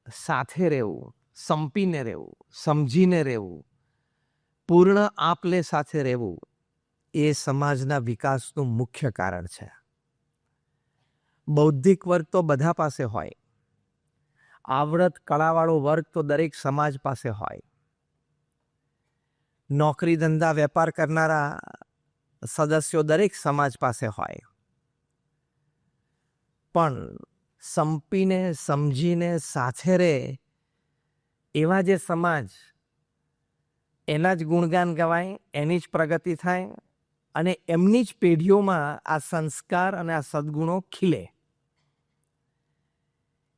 સાથે રહેવું, સંપીને રહેવું, સમજીને રહેવું, પૂર્ણ આપલે સાથે રહેવું એ સમાજના વિકાસનું મુખ્ય કારણ છે. બૌદ્ધિક વર્ગ તો બધા પાસે હોય, આવડત કળાવાળો વર્ગ તો દરેક સમાજ પાસે હોય, નોકરી ધંધા વેપાર કરનારા સદસ્યો દરેક સમાજ પાસે હોય, પણ સંપીને સમજીને સાથે રહે એવા જે સમાજ, એના જ ગુણગાન ગવાય, એની જ પ્રગતિ થાય અને એમની જ પેઢીઓમાં આ સંસ્કાર અને આ સદ્ગુણો ખીલે.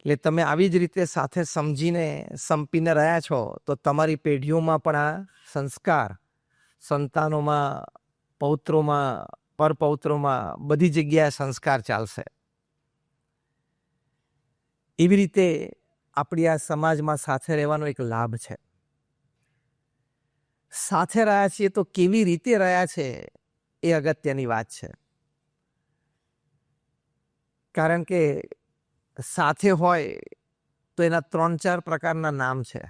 એટલે તમે આવી જ રીતે સાથે સમજીને સંપીને રહ્યા છો તો તમારી પેઢીઓમાં પણ આ સંસ્કાર સંતાનોમાં, પૌત્રોમાં, પરપૌત્રોમાં બધી જગ્યાએ સંસ્કાર ચાલશે. એવી રીતે આપણી આ સમાજમાં સાથે રહેવાનો એક લાભ છે. સાથે રહ્યા છીએ તો કેવી રીતે રહ્યા છે એ અગત્યની વાત છે. કારણ કે સાથે હોય તો એના 3-4 પ્રકારના નામ છે.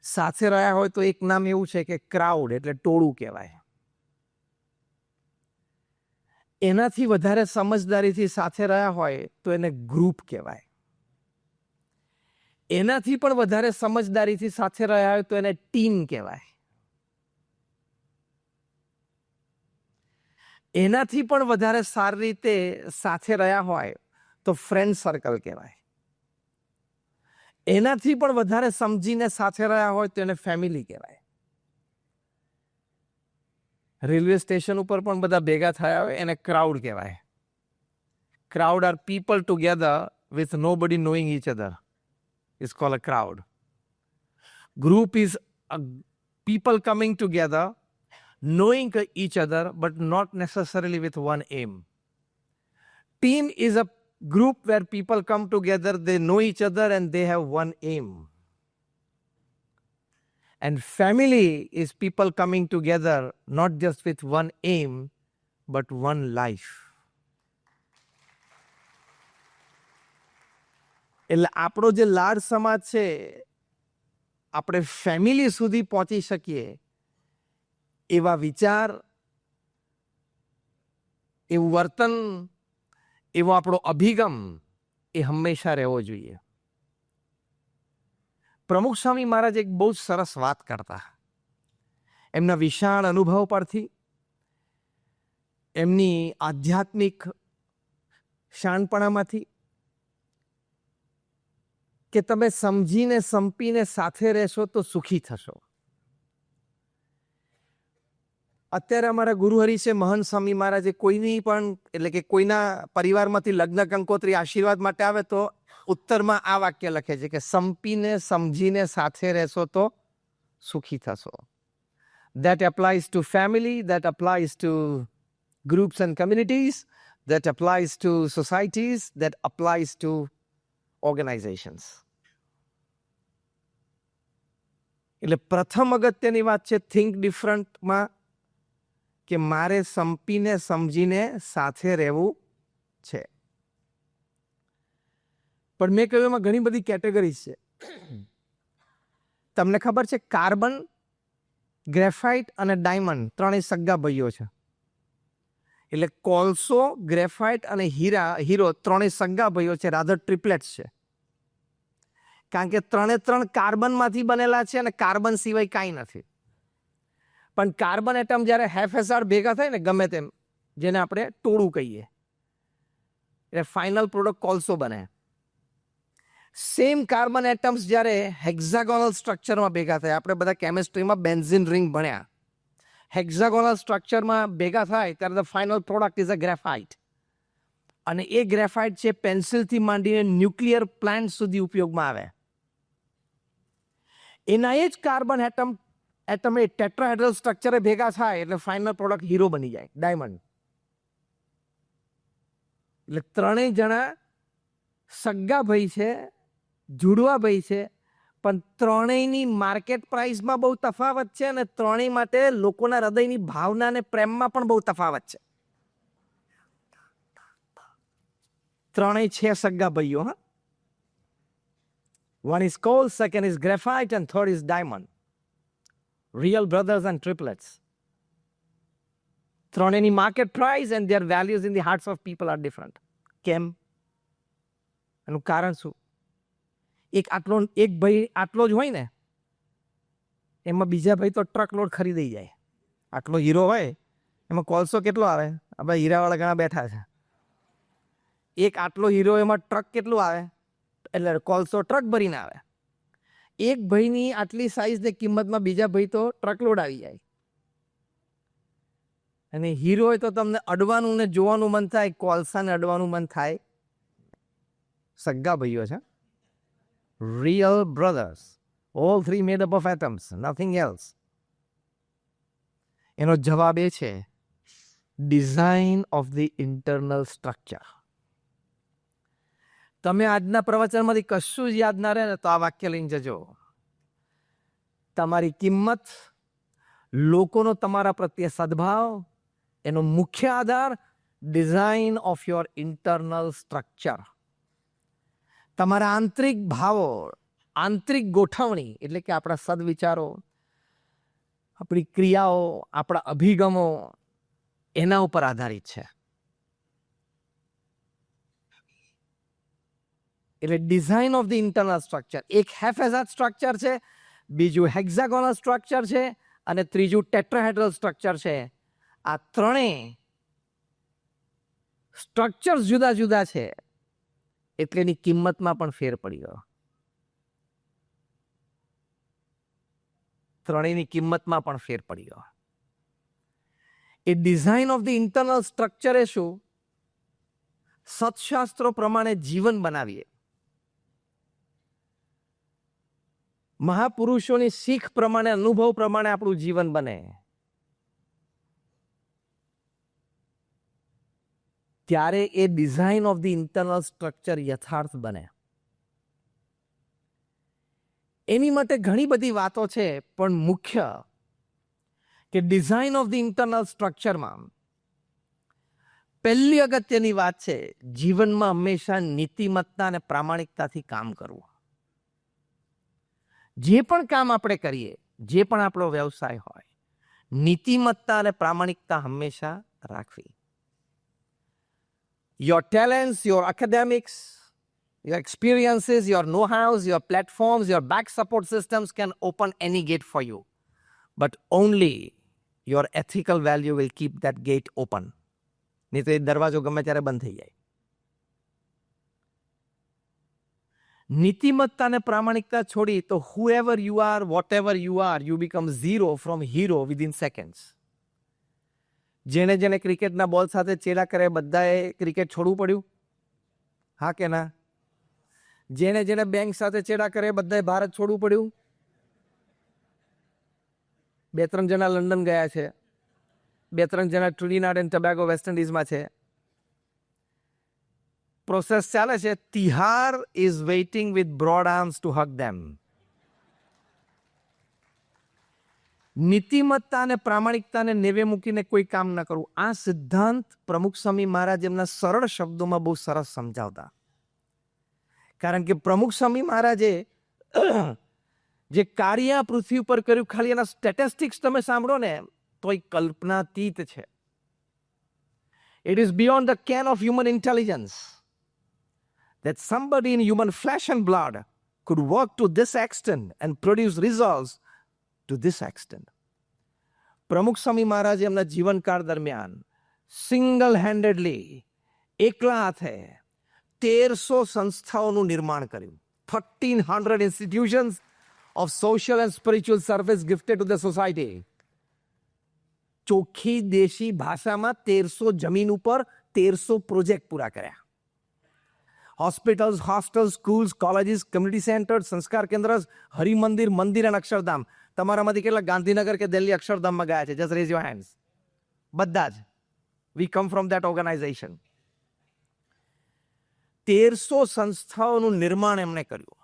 સાથે રહ્યા હોય તો એક નામ એવું છે કે ક્રાઉડ, એટલે ટોળું કહેવાય. એનાથી વધારે સમજદારીથી સાથે રહ્યા હોય તો એને ગ્રુપ કહેવાય. એનાથી પણ વધારે સમજદારીથી સાથે રહ્યા હોય તો એને ટીમ કહેવાય. એનાથી પણ વધારે સારી રીતે સાથે રહ્યા હોય તો ફ્રેન્ડ સર્કલ કહેવાય. એનાથી પણ વધારે સમજીને સાથે રહ્યા હોય તો એને ફેમિલી કહેવાય. રેલવે સ્ટેશન ઉપર પણ બધા ભેગા થયા હોય એને ક્રાઉડ કહેવાય. Crowd R people together with nobody knowing each other is called a crowd. Group is a people coming together knowing each other but not necessarily with one aim. Team is a group where people come together, they know each other and they have one aim. And family is people coming together not just with one aim but one life. એટલે આપણો જે લાડ સમાજ છે, આપણે family સુધી પહોંચી શકીએ એવા વિચાર, એવું વર્તન, એવો આપણો અભિગમ એ હંમેશા રહેવો જોઈએ. પ્રમુખ સ્વામી મહારાજ એક બહુ સરસ વાત કરતા. એમના વિશાળ અનુભવ પરથી, એમની આધ્યાત્મિક શાણપણામાંથી કે તમે સમજીને સંપીને સાથે રહેશો તો સુખી થશો. અત્યારે અમારા ગુરુહરિ છે મહંત સ્વામી મહારાજે કોઈની પણ, એટલે કે કોઈના પરિવારમાંથી લગ્ન કંકોત્રી આશીર્વાદ માટે આવે તો ઉત્તરમાં આ વાક્ય લખે છે કે સંપીને સમજીને સાથે રહેશો તો સુખી થશો. That applies to family, that applies to groups and communities, that applies to societies, that applies to organizations. એટલે પ્રથમ અગત્યની વાત છે થિંક ડિફરન્ટમાં કે મારે સંપીને સમજીને સાથે રહેવું છે. પણ મેં કહ્યું એમાં ઘણી બધી કેટેગરીઝ છે. તમને ખબર છે કાર્બન, ગ્રેફાઇટ અને ડાયમંડ ત્રણેય સગા ભાઈઓ છે. એટલે કોલસો, ગ્રેફાઇટ અને હીરો ત્રણેય સગા ભાઈઓ છે, રાધર ટ્રિપલેટ્સ છે. કારણ કે 3 કાર્બનમાંથી બનેલા છે અને કાર્બન સિવાય કાંઈ નથી. પણ કાર્બન એટમ જ્યારે હેફેસાર ભેગા થાય ને ગમે તેમ, જેને આપણે ટોળું કહીએ, એટલે ફાઇનલ પ્રોડક્ટ કોલસો બને. સેમ કાર્બન એટમ્સ જ્યારે હેક્ઝાગોનલ સ્ટ્રક્ચરમાં ભેગા થાય, આપણે બધા કેમિસ્ટ્રીમાં બેન્ઝીન રિંગ ભણ્યા, હેક્ઝાગોનલ સ્ટ્રક્ચરમાં ભેગા થાય ત્યારે the final product is a graphite. અને એ ગ્રેફાઇટ છે પેન્સિલથી માંડીને ન્યુક્લિયર પ્લાન્ટ સુધી ઉપયોગમાં આવે. એના એ જ કાર્બન એટમ એ ટેટ્રાહેડ્રલ સ્ટ્રક્ચરે ભેગા થાય એટલે ફાઇનલ પ્રોડક્ટ હીરો બની જાય, ડાયમંડ. એટલે ત્રણેય જણા સગા ભાઈ છે, જુડવા ભાઈ છે, પણ ત્રણેયની માર્કેટ પ્રાઇસમાં બહુ તફાવત છે અને ત્રણેય માટે લોકોના હૃદયની ભાવના અને પ્રેમમાં પણ બહુ તફાવત છે. ત્રણેય છે સગા ભાઈઓ. હા, One is coal, second is graphite, and third is diamond. Real brothers and triplets. ત્રણેયની market price and their values in the hearts of people are different. કેમ? એનું કારણ શું? એક ભાઈ આટલો જ હોય ને, એમાં બીજા ભાઈ તો ટ્રક લોડ ખરીદી જાય. આટલો હીરો હોય એમાં કોલસો કેટલો આવે? આપણે હીરાવાળા ઘણા બેઠા છે. એક આટલો હીરો એમાં ટ્રક કેટલું આવે? એટલે કોલસો ટ્રક ભરીને આવે. એક ભાઈની આટલી સાઈઝ ને કિંમતમાં બીજા ભાઈ તો ટ્રક લોડ આવી જાય. અને હીરો હોય તો તમને અડવાનું ને જોવાનું મન થાય, કોલસાને અડવાનું મન થાય. સગા ભાઈઓ છે, real brothers, all three made up of atoms, nothing else. એનો જવાબ એ છે design of the internal structure. તમે આજના પ્રવચનમાંથી કશું જ યાદ ના રહે ને તો આ વાક્ય લઈને જજો. તમારી કિંમત, લોકોનો તમારા પ્રત્યે સદભાવ, એનો મુખ્ય આધાર design of your internal structure. તમારા આંતરિક ભાવો, આંતરિક ગોઠવણી એટલે કે આપણા સદવિચારો, આપણી ક્રિયાઓ, આપણા અભિગમો એના ઉપર આધારિત છે. એટલે design of the internal structure. એક હેફેઝાડ સ્ટ્રક્ચર છે, બીજું હેક્ઝાગોનલ સ્ટ્રક્ચર છે અને ત્રીજું ટેટ્રાહેડ્રલ સ્ટ્રક્ચર છે. આ ત્રણેય સ્ટ્રક્ચર્સ જુદા જુદા છે એટલે એની કિંમતમાં પણ ફેર પડી ગયો. ત્રણેયની કિંમતમાં પણ ફેર પડી ગયો. એ design of the internal structure એ શું? સત્શાસ્ત્રો પ્રમાણે જીવન બનાવીએ, મહાપુરુષોની શીખ પ્રમાણે, અનુભવ પ્રમાણે આપણું જીવન બને, ત્યારે એ design of the internal structure યથાર્થ બને. એની માટે ઘણી બધી વાતો છે, પણ મુખ્ય કે ડિઝાઇન ઓફ ધ ઇન્ટરનલ સ્ટ્રક્ચરમાં પહેલી અગત્યની વાત છે જીવનમાં હંમેશા નીતિમત્તા અને પ્રામાણિકતાથી કામ કરવું. જે પણ કામ આપણે કરીએ, જે પણ આપણો વ્યવસાય હોય, નીતિમત્તા અને પ્રામાણિકતા હંમેશા રાખવી. Your talents, your academics, your experiences, your know-hows, your platforms, your back support systems can open any gate for you. But only your ethical value will keep that gate open. નહીં તો એ દરવાજો ગમે ત્યારે બંધ થઈ જાય. નીતિમત્તા અને પ્રામાણિકતા છોડી તો whoever you are, whatever you are, you become zero from hero within seconds. જેને જેને ક્રિકેટના બોલ સાથે ચેડા કરે બધાએ ક્રિકેટ છોડવું પડ્યું? હા કે ના? જેને જેને બેંક સાથે ચેડા કરે બધાએ ભારત છોડવું પડ્યું? 2-3 જણા લંડન ગયા છે, 2-3 જણા ટ્રિનિડાડ એન્ડ ટોબેગો વેસ્ટ ઇન્ડિઝમાં છે. પ્રોસેસ ચાલે છે. Tihar is waiting with broad arms to hug them. નીતિમત્તા અને પ્રામાણિકતાને નેવે મૂકીને કોઈ કામ ન કરવું. આ સિદ્ધાંત પ્રમુખ સ્વામી મહારાજ એમના સરળ શબ્દોમાં બહુ સરસ સમજાવતા. કારણ કે પ્રમુખ સ્વામી મહારાજે જે કાર્ય પૃથ્વી ઉપર કર્યું, ખાલી એના સ્ટેટિસ્ટિક્સ તમે સાંભળો ને તો એ કલ્પનાતીત છે. It is beyond the can of human intelligence that somebody in human flesh and blood could work to this extent and produce results to this extent. પ્રમુખ સ્વામી મહારાજે એમના જીવનકાળ દરમિયાન સિંગલ હેન્ડેડલી, એકલા હાથે 1300 સંસ્થાઓનું નિર્માણ કર્યું. 1300 institutions of social and spiritual service gifted to the society. ચોખ્ખી દેશી ભાષામાં 1300 જમીન ઉપર 1300 પ્રોજેક્ટ પૂરા કર્યા. Hospitals, hostels, schools, colleges, community centres, સંસ્કાર કેન્દ્ર્સ, હરિમંદિર, મંદિર અને અક્ષરધામ. તમારામાંથી કેટલા ગાંધીનગર કે દિલ્હી અક્ષરધામમાં ગયા છે? Just rays your hands. બધા જ. વી કમ ફ્રોમ ધેટ ઓર્ગેનાઇઝેશન. 1300 સંસ્થાઓનું નિર્માણ એમણે કર્યું.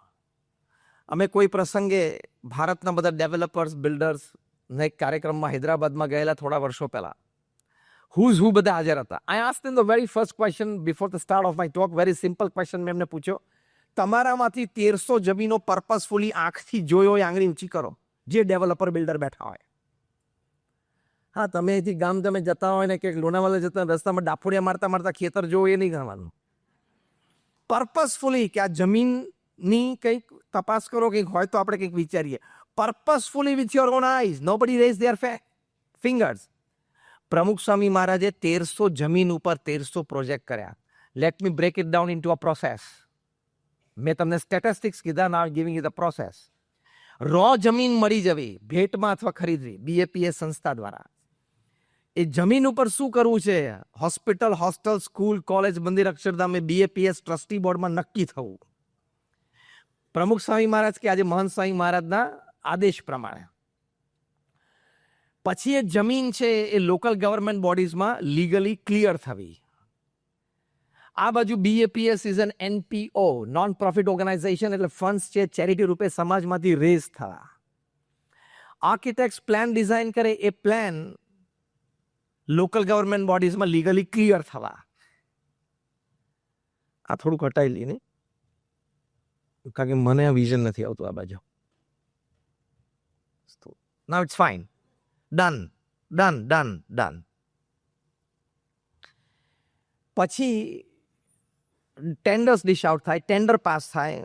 અમે કોઈ પ્રસંગે ભારતના બધા ડેવલપર્સ, બિલ્ડર્સ એક કાર્યક્રમમાં હૈદરાબાદમાં ગયેલા થોડા વર્ષો પહેલા. Who's who બધા હાજર હતા. I asked them the very first question before the start of my talk. Very simple question મેં એમને પૂછ્યો, તમારામાંથી 1300 જમીનો પર્પસફુલી આંખથી જોયો હોય આંગળી ઊંચી કરો, જે ડેવલપર બિલ્ડર બેઠા હોય. હા, તમે અહીંથી ગામ તમે જતા હોય ને કે લોનાવાલા જતા રસ્તામાં ડાફોડિયા મારતા મારતા ખેતર જોવો એ નહીં ગણવાનું. પર્પસફુલી કે આ જમીનની કંઈક તપાસ કરો, કંઈક હોય તો આપણે કંઈક વિચારીએ. Purposefully with your own eyes, nobody raise their fingers. Pramukh Swami મહારાજે 1300 જમીન ઉપર 1300 પ્રોજેક્ટ કર્યા. Let me break it down into a process. મેં તમને સ્ટેટિસ્ટિક્સ કીધા, now giving you the process. Raw જમીન મળી જવી ભેટમાં અથવા ખરીદવી BAPS સંસ્થા દ્વારા. એ જમીન ઉપર શું કરવું છે, હોસ્પિટલ, હોસ્ટેલ, સ્કૂલ, કોલેજ, મંદિર, અક્ષરધામ, BAPS ટ્રસ્ટી બોર્ડમાં નક્કી થવું. પ્રમુખ સ્વામી મહારાજ કે આજે મહંત સ્વામી મહારાજના આદેશ પ્રમાણે પછી એ જમીન છે એ લોકલ ગવર્મેન્ટ બોડીઝમાં લીગલી ક્લિયર થવી. આ બાજુ BAPS is an NPO, non profit organization, એટલે ફંડ્સ છે ચેરિટી રૂપે સમાજમાંથી રેઝ થવા. આર્કિટેક્ટ પ્લાન ડિઝાઇન કરે, એ પ્લાન લોકલ ગવર્મેન્ટ બોડીઝમાં લીગલી ક્લિયર થવા. આ થોડુંક હટાવી લઈએ ને, કારણ કે મને આ વિઝન નથી આવતું આ બાજુ. Now it's fine. Done done done done. પછી ટેન્ડર્સ ડિશ આઉટ થાય, ટેન્ડર પાસ થાય,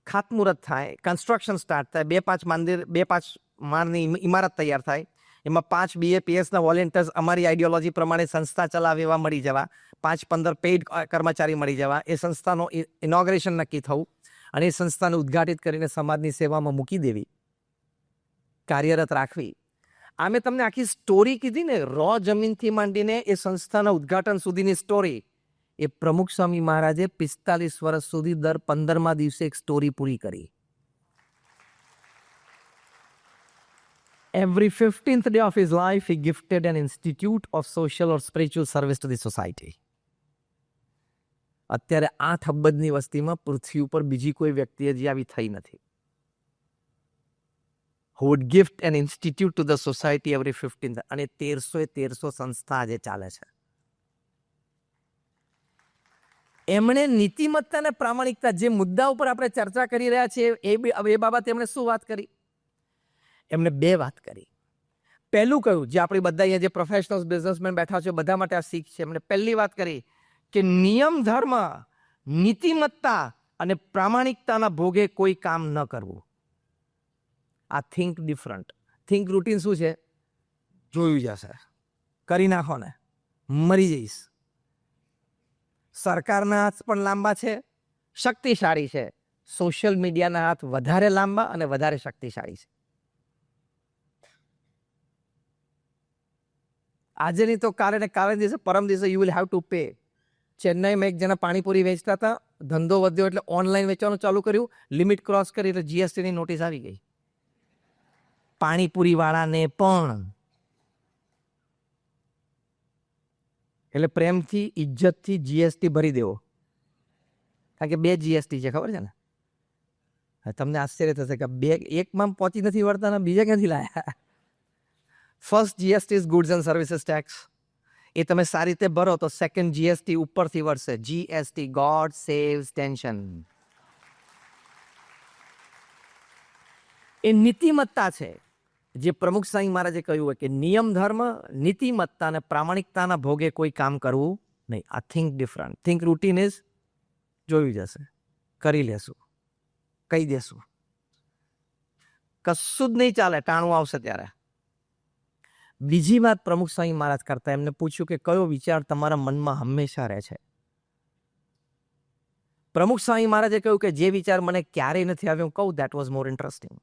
ખાતમુહૂર્ત થાય, કન્સ્ટ્રક્શન સ્ટાર્ટ થાય, 2-5 માળની ઇમારત તૈયાર થાય. એમાં 5 BAPSના વોલેન્ટિયર્સ અમારી આઈડિયોલોજી પ્રમાણે સંસ્થા ચલાવે એવા મળી જવા, 5-15 પેઇડ કર્મચારી મળી જવા, એ સંસ્થાનો ઇનોગ્રેશન નક્કી થવું અને એ સંસ્થાને ઉદ્ઘાટિત કરીને સમાજની સેવામાં મૂકી દેવી, કાર્યરત રાખવી. આ મેં તમને આખી સ્ટોરી કીધી ને, રો જમીનથી માંડીને એ સંસ્થાના ઉદ્ઘાટન સુધીની સ્ટોરી, એ પ્રમુખ સ્વામી મહારાજે 45 વર્ષ સુધી દર 15મા દિવસે એક સ્ટોરી પૂરી કરી. Every 15th day of his life, he gifted an institute of social or spiritual service to the society. અત્યારે 8 અબજની વસ્તીમાં પૃથ્વી ઉપર બીજી કોઈ વ્યક્તિ હજી આવી થઈ નથી. Who would gift an institute to the society every 15th. અને 1300 સંસ્થા આજે ચાલે છે. એમણે નીતિમત્તા અને પ્રામાણિકતા, જે મુદ્દા ઉપર આપણે ચર્ચા કરી રહ્યા છીએ, એ બાબતે એમણે શું વાત કરી? એમણે 2 વાત કરી. પહેલું કહ્યું, જે આપણી બધા અહીંયા જે પ્રોફેશનલ્સ, બિઝનેસમેન બેઠા છે બધા માટે આ શીખ છે. એમણે પહેલી વાત કરી કે નિયમ, ધર્મ, નીતિમત્તા અને પ્રામાણિકતાના ભોગે કોઈ કામ ન કરવું. આ થિંક ડિફરન્ટ. થિંક રૂટીન શું છે? જોયું જશે, કરી નાખો ને, મરી જઈશ. સરકારના હાથ પણ લાંબા છે, શક્તિશાળી છે. સોશિયલ મીડિયાના હાથ વધારે લાંબા અને વધારે શક્તિશાળી છે. આજે નહીં તો કાલે, ને કાલે દિવસે, પરમ દિવસે you will have to pay. ચેન્નાઈમાં એક જણા પાણીપુરી વેચતા હતા, ધંધો વધ્યો એટલે ઓનલાઈન વેચવાનું ચાલુ કર્યું, લિમિટ ક્રોસ કરી એટલે GSTની નોટિસ આવી ગઈ. પાણીપુરી વાળાને પણ. એટલે પ્રેમથી, ઇજ્જતથી GST ભરી દેવો, કારણ કે 2 GST છે, ખબર છે ને? તમને આશ્ચર્ય થશે કે એકમાં પહોંચી નથી વળતા ને બીજા ક્યાંથી લાયા. First GST is goods and services tax. એ તમે સારી રીતે ભરો તો સેકન્ડ GST ઉપરથી વળશે, GST, ગોડ સેવ્સ ટેન્શન. એ નીતિમત્તા છે, જે પ્રમુખ સ્વામી મહારાજે કહ્યું હોય કે નિયમ, ધર્મ, નીતિમત્તા અને પ્રામાણિકતાના ભોગે કોઈ કામ કરવું નહીં. આ think different. Think routine is જોયું જશે, કરી લેશું, કહી દેશું, કશું જ નહીં ચાલે, ટાણું આવશે ત્યારે. બીજી વાત પ્રમુખ સ્વામી મહારાજ કરતા, એમને પૂછ્યું કે કયો વિચાર તમારા મનમાં હંમેશા રહે છે? પ્રમુખ સ્વામી મહારાજે કહ્યું કે જે વિચાર મને ક્યારેય નથી આવ્યો, કહું, દેટ વોઝ મોર ઇન્ટરેસ્ટિંગ.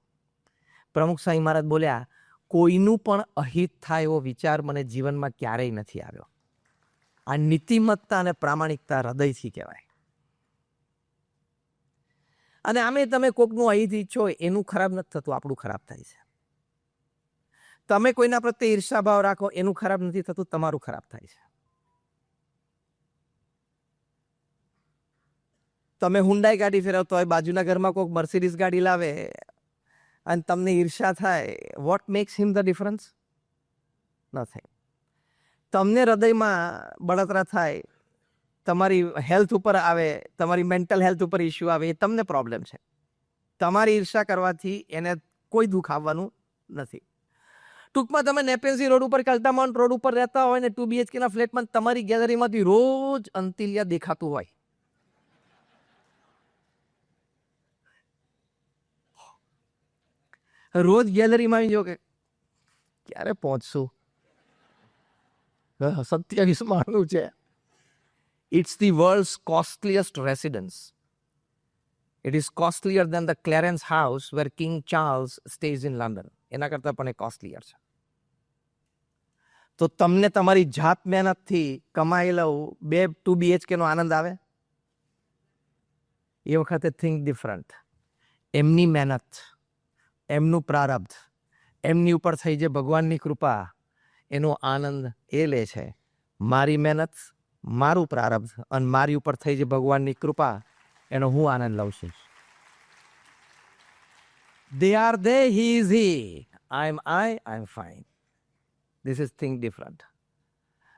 પ્રમુખ સ્વામી મહારાજ બોલ્યા, કોઈનું પણ અહિત થાય એવો વિચાર મને જીવનમાં ક્યારેય નથી આવ્યો. આ નીતિમત્તા અને પ્રામાણિકતા હૃદયથી કહેવાય. અને આમે તમે કોકનું અહિત ઈચ્છો, એનું ખરાબ નથી થતું, આપણું ખરાબ થાય છે. તમે કોઈના પ્રત્યે ઈર્ષા ભાવ રાખો, એનું ખરાબ નથી થતું, તમારું ખરાબ થાય છે. તમે હુન્ડાઈ ગાડી ફેરવતો હોય, બાજુના ઘરમાં કોઈક મર્સિડીઝ ગાડી લાવે અને તમને ઈર્ષા થાય, what makes him the difference? Nothing. તમને હૃદયમાં બળતરા થાય તમારી હેલ્થ ઉપર આવે, તમારી મેન્ટલ હેલ્થ ઉપર ઇસ્યુ આવે, એ તમને પ્રોબ્લેમ છે. તમારી ઈર્ષા કરવાથી એને કોઈ દુઃખ આવવાનું નથી. ટૂંકમાં તમે નેપેન્સી રોડ ઉપર, કલ્ટામાઉન્ટ રોડ ઉપર રહેતા હોય ને 2 BHK ના ફ્લેટમાં તમારી ગેલેરીમાંથી રોજ અંતિલિયા દેખાતું હોય. રોજ ગેલેરીમાં જો કે ક્યારે પહોંચશું, 27 માળનું છે. It's the world's costliest residence. It is costlier than the Clarence House where King Charles stays in London. એના કરતાં પણ એ કોસ્ટલીયર છે. તો તમને તમારી જાત મહેનતથી કમાયેલો 2 BHK નો આનંદ આવે? એ વખતે થિંક ડિફરન્ટ. એમની મહેનત, એમનું પ્રારબ્ધ, એમની ઉપર થઈ જે ભગવાનની કૃપા, એનો આનંદ એ લે છે. મારી મહેનત, મારું પ્રારબ્ધ અને મારી ઉપર થઈ જે ભગવાનની કૃપા, એનો હું આનંદ લઉં છું. They are they, he is he. I am fine. This is thing different.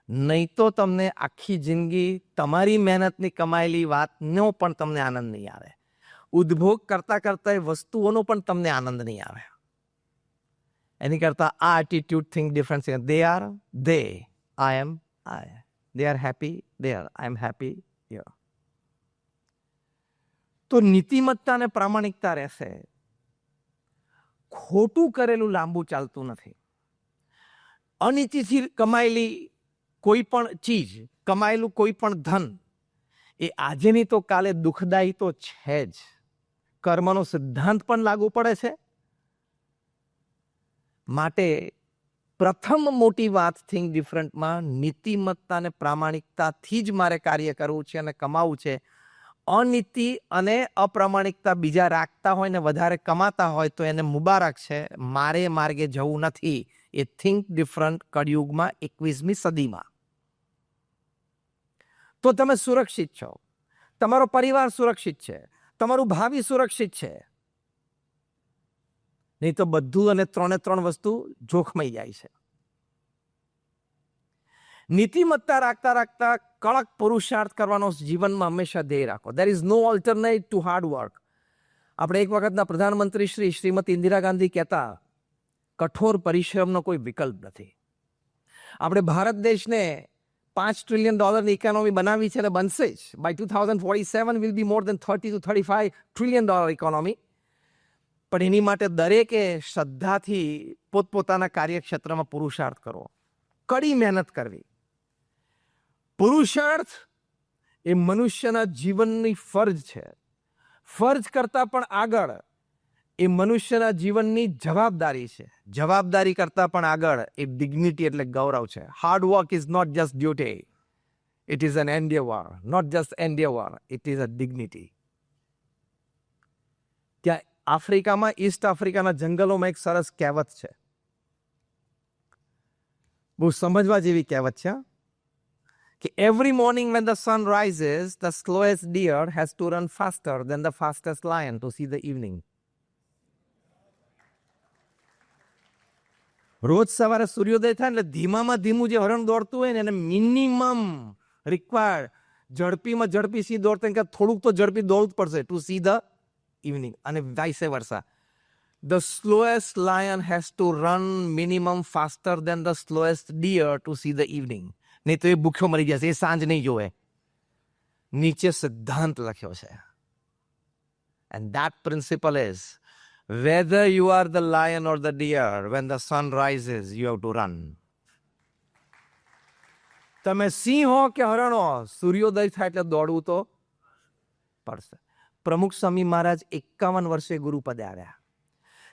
નહીં તો તમને આખી જિંદગી તમારી મહેનતની કમાયેલી વાતનો પણ તમને આનંદ નહીં આવે. ઉદ્ભોગ કરતા કરતા એ વસ્તુઓનો પણ તમને આનંદ નહીં આવે. એની કરતા આ એટીટ્યુડ થિંક ડિફરન્ટ છે. They are they, I am I. They are happy there, I am happy here. તો નીતિમત્તા અને પ્રામાણિકતા રહેશે. ખોટું કરેલું લાંબુ ચાલતું નથી. અનીતિથી કમાયેલી કોઈ પણ ચીજ, કમાયેલું કોઈ પણ ધન, એ આજે નહીં તો કાલે દુઃખદાયી તો છે જ. કર્મનો સિદ્ધાંત પણ લાગુ પડે છે. માટે પ્રથમ મોટી વાત થિંક ડિફરન્ટમાં નીતિમત્તા અને પ્રામાણિકતાથી જ મારે કાર્ય કરવું છે અને કમાવું છે. અનીતિ અને અપ્રામાણિકતા બીજા રાખતા હોય ને વધારે કમાતા હોય તો એને મુબારક છે. મારે માર્ગે જવું નથી. એ થિંક ડિફરન્ટ કળિયુગમાં 21મી સદીમાં. તો તમે સુરક્ષિત છો, તમારો પરિવાર સુરક્ષિત છે, તમારું ભાવિ સુરક્ષિત છે. નહીં તો બધું અને 3 વસ્તુ જોખમાઈ જાય છે. નીતિમત્તા રાખતા રાખતા કડક પુરુષાર્થ કરવાનો જીવનમાં હંમેશા ધ્યેય રાખો. There is no alternate to hard work. આપણે એક વખતના પ્રધાનમંત્રી શ્રીમતી ઇન્દિરા ગાંધી કહેતા, કઠોર પરિશ્રમનો કોઈ વિકલ્પ નથી. આપણે ભારત દેશને $5 ટ્રિલિયન ઇકોનોમી બનાવી છે અને બનશે જ. By 2047 will be more than 30 to 35 trillion economy. પણ એની માટે દરેકે શ્રદ્ધાથી પોતપોતાના કાર્યક્ષેત્રમાં પુરુષાર્થ કરવો, કડી મહેનત કરવી. પુરુષાર્થ એ મનુષ્યના જીવનની ફરજ છે. ફરજ કરતાં પણ આગળ એ મનુષ્યના જીવનની જવાબદારી છે. જવાબદારી કરતાં પણ આગળ એ ડિગ્નિટી એટલે ગૌરવ છે. Hard work is not just duty, it is an endeavour. Not just endeavour, it is a dignity. ત્યાં આફ્રિકામાં, ઈસ્ટ આફ્રિકાના જંગલોમાં એક સરસ કહેવત છે, બહુ સમજવા જેવી કહેવત છે, કે every morning when the sun rises, the slowest deer has to run faster than the fastest lion to see the evening. રોજ સવારે સૂર્યોદય થાય એટલે ધીમામાં ધીમું જે હરણ દોડતું હોય ને એને મિનિમમ રિક્વાયર્ડ ઝડપીમાં ઝડપી સી દોડતા કે થોડુંક તો ઝડપી દોડવું જ પડશે ટુ સી ધ ઇવનિંગ. અને vice versa. The slowest lion has to run minimum faster than the slowest deer to see the evening. નહીં તો એ ભૂખ્યો મરી જશે, એ સાંજ નહીં જોવે. નીચે સિદ્ધાંત લખ્યો છે. And that principle is, whether you are the lion or the deer, when the sun rises, you have to run. તમે સિંહ હો કે હરણ હો, સૂર્યોદય થાય એટલે દોડવું તો પડશે. પ્રમુખ સ્વામી મહારાજ 51 વર્ષે ગુરુપદે આવ્યા.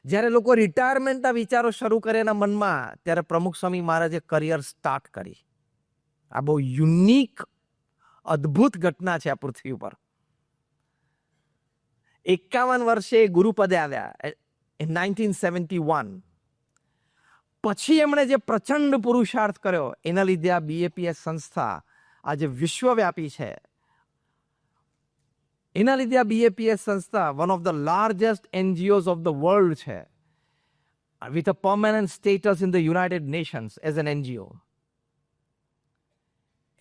જ્યારે લોકો રિટાયરમેન્ટના વિચારો શરૂ કરે એના મનમાં, ત્યારે પ્રમુખ સ્વામી મહારાજે કરિયર સ્ટાર્ટ કરી. આ બહુ યુનિક, અદ્ભુત ઘટના છે આ પૃથ્વી ઉપર. 51 વર્ષે ગુરુપદે આવ્યા in 1971. પછી એમણે જે પ્રચંડ પુરુષાર્થ કર્યો, એના લીધે આ BAPS સંસ્થા આજે વિશ્વવ્યાપી છે. એના લીધે આ BAPS સંસ્થા one of the largest NGOs of the world છે, with a permanent status in the United Nations as an NGO.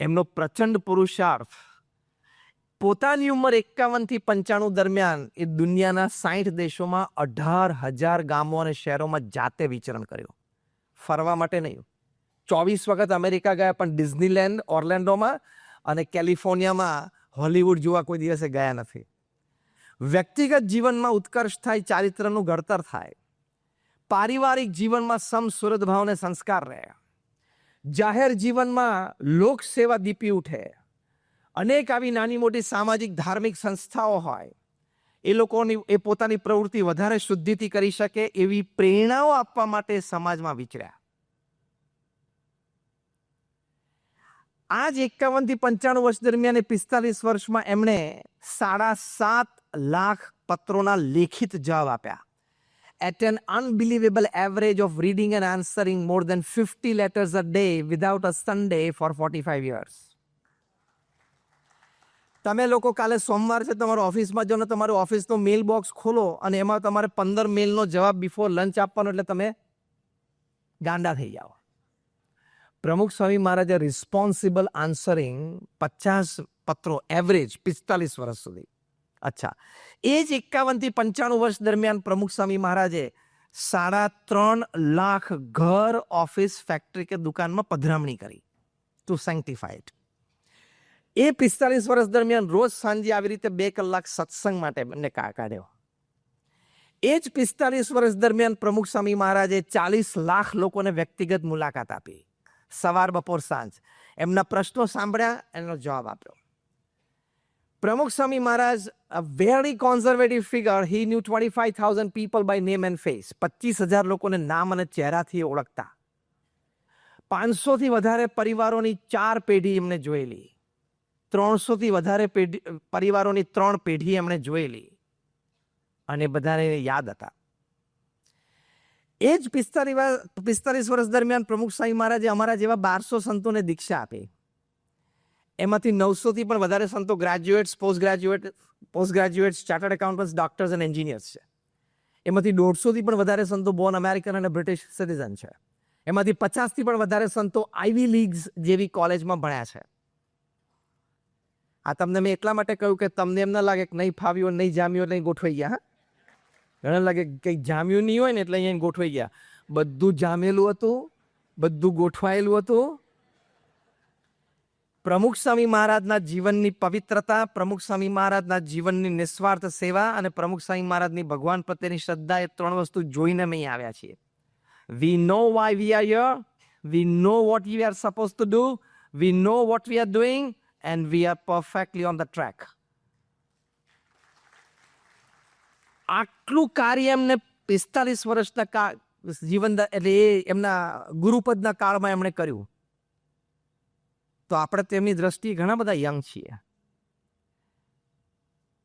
એમનો પ્રચંડ પુરુષાર્થ પોતાની ઉંમર 51 થી 95 દરમિયાન એ દુનિયાના 60 દેશોમાં 18,000 ગામો અને શહેરોમાં જાતે વિચરણ કર્યું. ફરવા માટે નહીં. 24 વખત અમેરિકા ગયા, પણ ડિઝનીલેન્ડ ઓર્લેન્ડોમાં અને કેલિફોર્નિયામાં હોલિવૂડ જોવા કોઈ દિવસે ગયા નથી. વ્યક્તિગત જીવનમાં ઉત્કર્ષ થાય, ચારિત્રનું ઘડતર થાય, પારિવારિક જીવનમાં સમ સુહૃદભાવ અને સંસ્કાર રહે, જાહેર જીવનમાં લોકસેવા દીપી ઉઠે, અનેક આવી નાની મોટી સામાજિક ધાર્મિક સંસ્થાઓ હોય, એ લોકોની એ પોતાની પ્રવૃત્તિ વધારે શુદ્ધિથી કરી શકે એવી પ્રેરણાઓ આપવા માટે સમાજમાં વિચર્યા. આ જ 51 થી 95 વર્ષ દરમિયાન 45 વર્ષમાં એમણે 7.5 લાખ પત્રોના લેખિત જવાબ આપ્યા. At an unbelievable average of reading and answering more than 50 letters a day without a Sunday for 45 years. તમે લોકો કાલે સોમવાર છે, તમારો ઓફિસમાં જાઓ ને તમારું ઓફિસનો મેલ બોક્સ ખોલો અને એમાં તમારે 15 મેલનો જવાબ બિફોર લંચ આપવાનો, એટલે તમે ગાંડા થઈ જાઓ. પ્રમુખ સ્વામી મહારાજે રિસ્પોન્સિબલ આન્સરિંગ 50 પત્રો એવરેજ 45 વર્ષ સુધી. અચ્છા, એ જ 51 થી 95 વર્ષ દરમિયાન પ્રમુખ સ્વામી મહારાજે 3.5 લાખ ઘર, ઓફિસ, ફેક્ટરી કે દુકાનમાં પધરામણી કરી ટુ સેન્ટિફાય ઇટ. એ 45 વર્ષ દરમિયાન રોજ સાંજે આવી રીતે 2 કલાક સત્સંગ માટે એમને કાઢ્યો. એ જ 45 વર્ષ દરમિયાન પ્રમુખ સ્વામી મહારાજે 40 લાખ લોકોને વ્યક્તિગત મુલાકાત આપી, સવાર, બપોર, સાંજ. એમના પ્રશ્નો સાંભળ્યા, એનો જવાબ આપ્યો. પ્રમુખ સ્વામી મહારાજ, a very conservative figure, he knew 25,000 people by name and face. 25,000 લોકોને નામ અને ચહેરાથી ઓળખતા. 500 થી વધારે પરિવારોની 4 પેઢી એમણે જોયેલી. 300 થી વધારે પરિવારોની 3 પેઢી એમણે જોયેલી અને બધાને યાદ હતા. એ જ 45 વર્ષ દરમિયાન પ્રમુખ સ્વામી મહારાજે અમારા જેવા 1200 સંતોને દીક્ષા આપી. એમાંથી 900 થી પણ વધારે સંતો graduates, post graduates, chartered accountants, doctors અને એન્જિનિયર્સ છે. એમાંથી 150 થી પણ વધારે સંતો બોર્ન અમેરિકન અને બ્રિટિશ સિટીઝન છે. એમાંથી 50 થી પણ વધારે સંતો આઈવી લીગ્સ જેવી કોલેજમાં ભણ્યા છે. આ તમને મેં એટલા માટે કહ્યું કે તમને એમ ના લાગે કે નહીં ફાવ્યું, નહીં જામ્યું એટલે ગોઠવાઈ ગયા. ઘણા લાગે કંઈક જામ્યું નહીં હોય ને એટલે અહીંયા ગોઠવાઈ ગયા. બધું જામેલું હતું, બધું ગોઠવાયેલું હતું. પ્રમુખ સ્વામી મહારાજના જીવનની પવિત્રતા, પ્રમુખ સ્વામી મહારાજના જીવનની નિસ્વાર્થ સેવા અને પ્રમુખ સ્વામી મહારાજની ભગવાન પ્રત્યેની શ્રદ્ધા, એ 3 વસ્તુ જોઈને અમે અહીં આવ્યા છીએ. We know why we are here, we know what we are supposed to do, we know what we are doing, and we are perfectly on the track. આટલું કાર્ય એમને 45 વર્ષના જીવન એટલે એમના ગુરુપદના કાળમાં એમણે કર્યું. તો આપણે તેમની દ્રષ્ટિએ ઘણા બધા યંગ છીએ.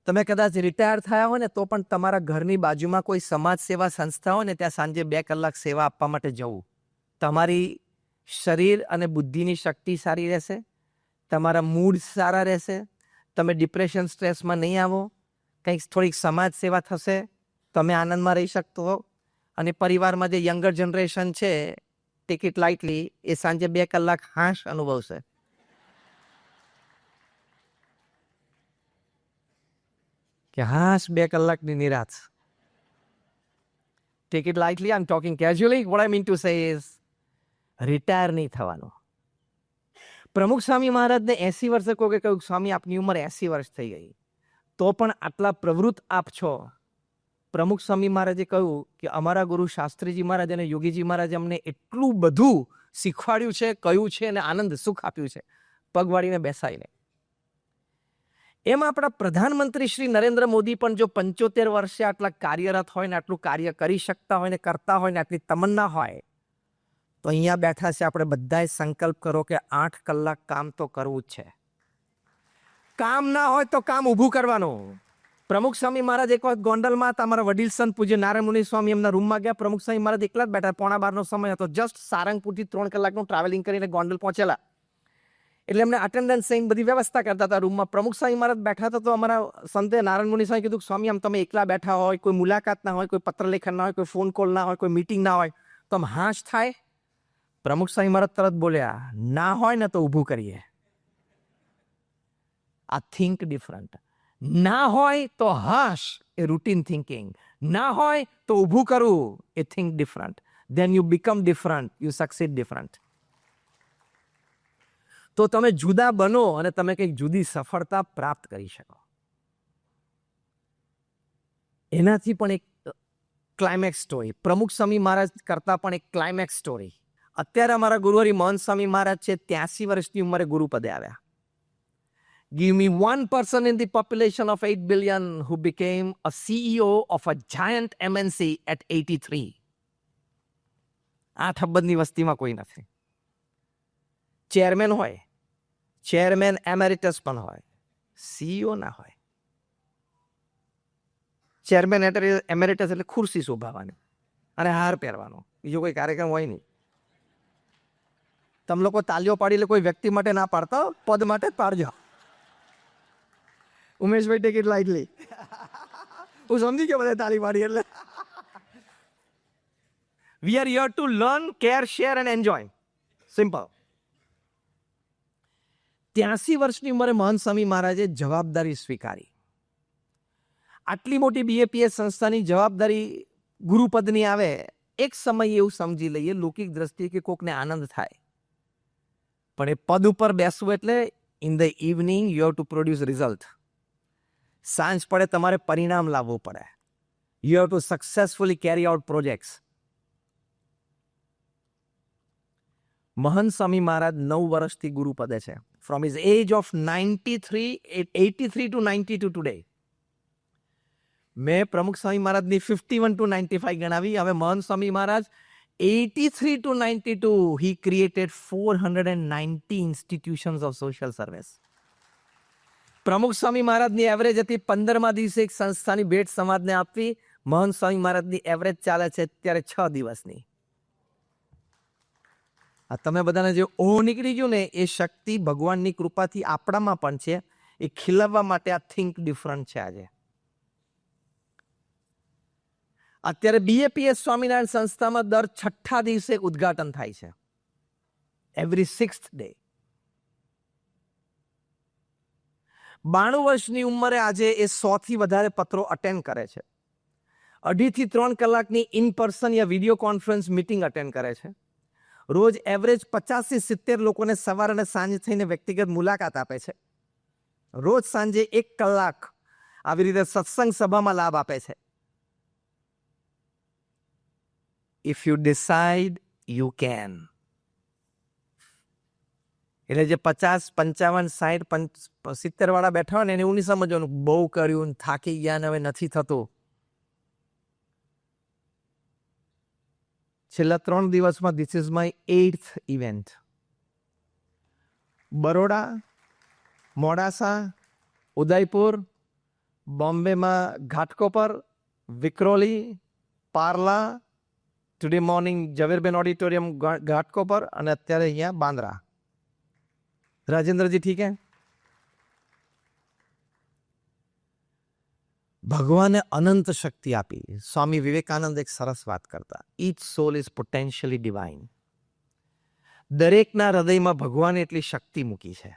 તમે કદાચ રિટાયર થયા હોય ને તો પણ તમારા ઘરની બાજુમાં કોઈ સમાજ સેવા સંસ્થા હોય ને ત્યાં સાંજે 2 કલાક સેવા આપવા માટે જવું. તમારી શરીર અને બુદ્ધિની શક્તિ સારી રહેશે, તમારા મૂડ સારા રહેશે, તમે ડિપ્રેશન, સ્ટ્રેસમાં નહીં આવો, કંઈક થોડીક સમાજ સેવા થશે, તમે આનંદમાં રહી શકતો. અને પરિવારમાં જે યંગર જનરેશન છે, ટેક ઇટ લાઇટલી, એ સાંજે 2 કલાક હાશ અનુભવશે. કે હાશ 2 કલાકની નિરાશ. Tech it lightly, I am talking casually. What I mean to say is retire નહીં થવાનું. પ્રમુખ સ્વામી મહારાજને 80 વર્ષે કોઈ કહ્યું, સ્વામી આપની ઉંમર 80 વર્ષ થઈ ગઈ, તો પણ આટલા પ્રવૃત્ત આપ છો. પ્રમુખ સ્વામી મહારાજે કહ્યું કે અમારા ગુરુ શાસ્ત્રીજી મહારાજ અને યોગીજી મહારાજે અમને એટલું બધું શીખવાડ્યું છે, કહ્યું છે અને આનંદ સુખ આપ્યું છે, પગવાળીને બેસાઈને. એમ આપણા પ્રધાનમંત્રી શ્રી નરેન્દ્ર મોદી પણ જો 75 વર્ષે આટલા કાર્યરત હોય ને આટલું કાર્ય કરી શકતા હોય ને કરતા હોય ને આટલી તમન્ના હોય, તો અહીંયા બેઠા છે આપણે બધાએ સંકલ્પ કરો કે 8 કલાક કામ તો કરવું જ છે. કામ ના હોય તો કામ ઊભું કરવાનું. પ્રમુખ સ્વામી મહારાજ એક વખત ગોંડલમાં તમારા વડીલ સંત પૂજ્ય નારાયણ મુનિ સ્વામી એમના રૂમમાં ગયા. પ્રમુખ સ્વામી મહારાજ એકલા જ બેઠા, 11:15 સમય હતો. જસ્ટ સારંગપુરથી 3 કલાકનું ટ્રાવેલિંગ કરીને ગોંડલ પહોંચેલા. એટલે એમને અટેન્ડન્સ લઈને બધી વ્યવસ્થા કરતા હતા રૂમમાં. પ્રમુખ સ્વામી મહારાજ બેઠા હતા તો અમારા સંતે નારાયણ મુનિ સ્વામી કીધું, સ્વામી આમ તમે એકલા બેઠા હોય, કોઈ મુલાકાત ના હોય, કોઈ પત્રલેખન ના હોય, કોઈ ફોન કોલ ના હોય, કોઈ મીટિંગ ના હોય, તો આમ હાશ થાય. પ્રમુખ સ્વામી મહારાજ તરત બોલ્યા, ના હોય ને તો ઊભું કરીએ. આ થિંક ડિફરન્ટ. ના હોય તો હશ, એ રૂટીન થિંકિંગ. ના હોય તો ઊભું કરવું, એ think different. Then you become different, you succeed different. તો તમે જુદા બનો અને તમે કંઈક જુદી સફળતા પ્રાપ્ત કરી શકો. એનાથી પણ એક ક્લાઇમેક્સ સ્ટોરી, પ્રમુખ સ્વામી મહારાજ કરતા પણ એક ક્લાઇમેક્સ સ્ટોરી. અત્યારે અમારા ગુરુહરિ મહંત સ્વામી મહારાજ છે, 83 વર્ષની ઉંમરે ગુરુપદે આવ્યા. Give me one person in the population of 8 billion who became a CEO of a giant MNC at 83. 8 અબજની વસ્તીમાં કોઈ નથી. ચેરમેન હોય, ચેરમેન એમેરિટસ પણ હોય, CEO ના હોય. ચેરમેન એમેરિટસ એટલે ખુરશી શોભાવવાની અને હાર પહેરવાનો, બીજો કોઈ કાર્યક્રમ હોય નહીં. તમે લોકો તાલીઓ પાડી એટલે કોઈ વ્યક્તિ માટે ના પાડતા, પદ માટે જ પાડજો. Umeshbhai take it lightly. હું સમજી ગયો બધા તાળી પાડી એટલે. We are here to learn, care, share and enjoy. Simple. 83 વર્ષની ઉંમરે મહંત સ્વામી મહારાજે જવાબદારી સ્વીકારી. આટલી મોટી BAPS સંસ્થાની જવાબદારી ગુરુપદની આવે, એક સમય એવું સમજી લઈએ લૌકિક દ્રષ્ટિએ કે કોકને આનંદ થાય, પણ એ પદ ઉપર બેસવું એટલે in the evening you have to produce result. સાંજ પડે તમારે પરિણામ લાવવું પડે. You have to successfully carry out projects. Mahant Swami Maharaj 9 વર્ષથી ગુરુપદે છે. From his age of 83 to 92 today. મેં પ્રમુખ સ્વામી મહારાજની 51 to 95 ગણાવી. હવે મહંત સ્વામી મહારાજ 83 to 92 he created 490 institutions of social service. પ્રમુખ સ્વામી મહારાજની એવરેજ હતી 15મા દિવસે એક સંસ્થાની ભેટ સમાજને આપવી. મહંત સ્વામી મહારાજની એવરેજ ચાલે છે અત્યારે 6 દિવસની. આ તમે બધાને જે નીકળી ગયું ને, એ શક્તિ ભગવાનની કૃપાથી આપણામાં પણ છે. એ ખીલવવા માટે આ થિંક ડિફરન્ટ છે. આજે અત્યારે BAPS સ્વામિનારાયણ સંસ્થામાં દર 6ઠા દિવસે ઉદ્ઘાટન થાય છે. Every 6th day. 92 વર્ષની ઉંમરે આજે એ 100 થી વધારે પત્રો અટેન્ડ કરે છે. 2.5 થી 3 કલાકની in person yeah video conference meeting attend કરે છે. રોજ એવરેજ 50 થી 70 લોકોને સવાર અને સાંજ થઈને વ્યક્તિગત મુલાકાત આપે છે. રોજ સાંજે 1 કલાક આવી રીતે સત્સંગ સભામાં લાભ આપે છે. If you decide you can. એટલે જે 50, 55, 60, 70 વાળા બેઠા હોય ને, એને એવું નહીં સમજવાનું બહુ કર્યું, થાકી ગયા ને હવે નથી થતું. છેલ્લા 3 દિવસમાં this is my 8th event. Baroda, Modasa, Udaipur, બોમ્બેમાં Ghatkopar, Vikroli, Parla, today morning Zaverben auditorium Ghatkopar, અને અત્યારે અહીંયા બાંદ્રા. રાજેન્દ્રજી ઠીક હે? ભગવાને અનંત શક્તિ આપી. સ્વામી વિવેકાનંદ એક સરસ વાત કરતા, each soul is potentially divine. દરેકના હૃદયમાં ભગવાને એટલી શક્તિ મૂકી છે.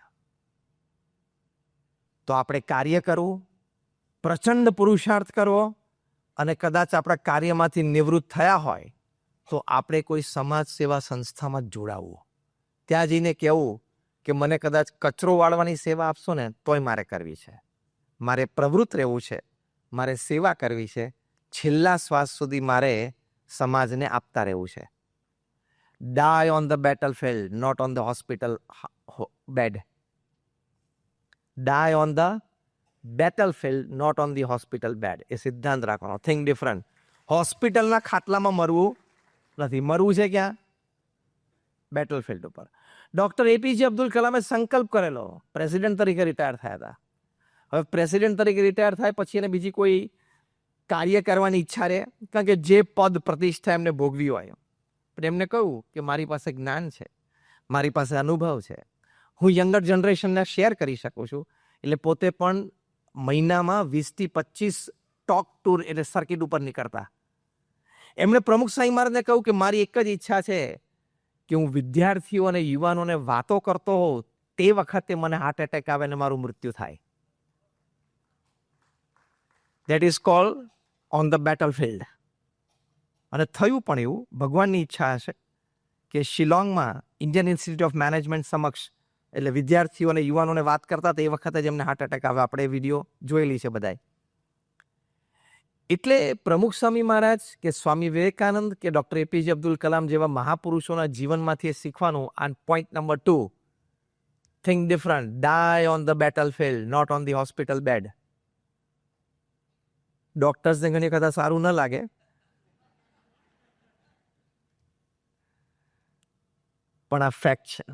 તો આપણે કાર્ય કરવું, પ્રચંડ પુરુષાર્થ કરવો, અને કદાચ આપણા કાર્યમાંથી નિવૃત્ત થયા હોય તો આપણે કોઈ સમાજ સેવા સંસ્થામાં જોડાવવું. ત્યાં જઈને કહેવું કે મને કદાચ કચરો વાળવાની સેવા આપશો ને તોય મારે કરવી છે. મારે પ્રવૃત્ત રહેવું છે, મારે સેવા કરવી છે, છેલ્લા શ્વાસ સુધી મારે સમાજને આપતા રહેવું છે. Die on the battlefield, not on the hospital bed. Die on the battlefield, not on the hospital bed. એ સિદ્ધાંત રાખવાનો. Think different. હોસ્પિટલના ખાટલામાં મરવું નથી. મરવું છે ક્યાં? બેટલફિલ્ડ ઉપર. ડોક્ટર APJ અબ્દુલ કલામે સંકલ્પ કરેલો. પ્રેસિડેન્ટ તરીકે રિટાયર થયા હતા. હવે પ્રેસિડેન્ટ તરીકે રિટાયર થાય પછી એને બીજી કોઈ કાર્ય કરવાની ઈચ્છા રહે, કારણ કે જે પદ પ્રતિષ્ઠા એમને ભોગવી હોય. પણ એમને કહ્યું કે મારી પાસે જ્ઞાન છે, મારી પાસે અનુભવ છે, હું યંગર જનરેશનને શેર કરી શકું છું. એટલે પોતે પણ મહિનામાં 20 થી 25 ટોક ટૂર એટલે સર્કિટ ઉપર નીકળતા. એમણે પ્રમુખ સ્વામી મહારાજને કહ્યું કે મારી એક જ ઈચ્છા છે કે હું વિદ્યાર્થીઓ અને યુવાનોને વાતો કરતો હોઉં તે વખતે મને હાર્ટ એટેક આવે અને મારું મૃત્યુ થાય. That is called on the battlefield. અને થયું પણ એવું, ભગવાનની ઈચ્છા હશે કે શિલોંગમાં ઇન્ડિયન ઇન્સ્ટિટ્યૂટ ઓફ મેનેજમેન્ટ સમક્ષ એટલે વિદ્યાર્થીઓ અને યુવાનોને વાત કરતા તે વખતે જ એમને હાર્ટ એટેક આવે. આપણે એ વિડીયો જોયેલી છે બધાએ. એટલે પ્રમુખ સ્વામી મહારાજ કે સ્વામી વિવેકાનંદ કે ડૉક્ટર એપીજે અબ્દુલ કલામ જેવા મહાપુરુષોના જીવનમાંથી શીખવાનું. આ point number 2, think different, die on the battlefield, not on the hospital bed. ડોક્ટર્સને ઘણી વખત સારું ન લાગે, પણ આ ફેક્ટ છે.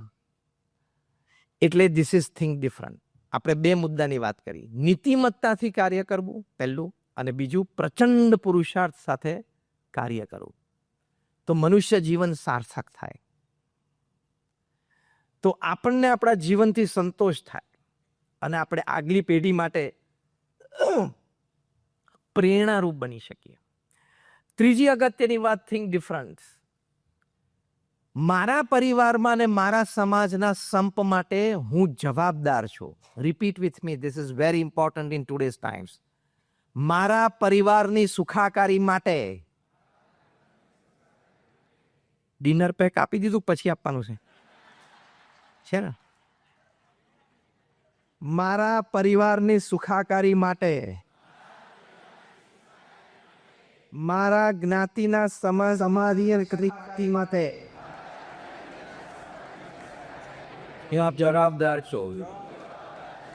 એટલે ધીસ ઇઝ થિંક ડિફરન્ટ. આપણે 2 મુદ્દાની વાત કરી. નીતિમત્તાથી કાર્ય કરવું પહેલું, અને બીજું પ્રચંડ પુરુષાર્થ સાથે કાર્ય કરવું. તો મનુષ્ય જીવન સાર્થક થાય, તો આપણને આપણા જીવનથી સંતોષ થાય અને આપણે આગલી પેઢી માટે પ્રેરણારૂપ બની શકીએ. ત્રીજી અગત્યની વાત, થિંક ડિફરન્ટ. મારા પરિવારમાં અને મારા સમાજના સંપ માટે હું જવાબદાર છું. Repeat with me, this is very important in today's times. મારા પરિવારની સુખાકારી માટે. ડિનર પેક આપી દીધું, પછી આપવાનું છે ને? મારા પરિવારની સુખાકારી માટે, મારા જ્ઞાતિના સમાજની માટે આપ જવાબદાર છો.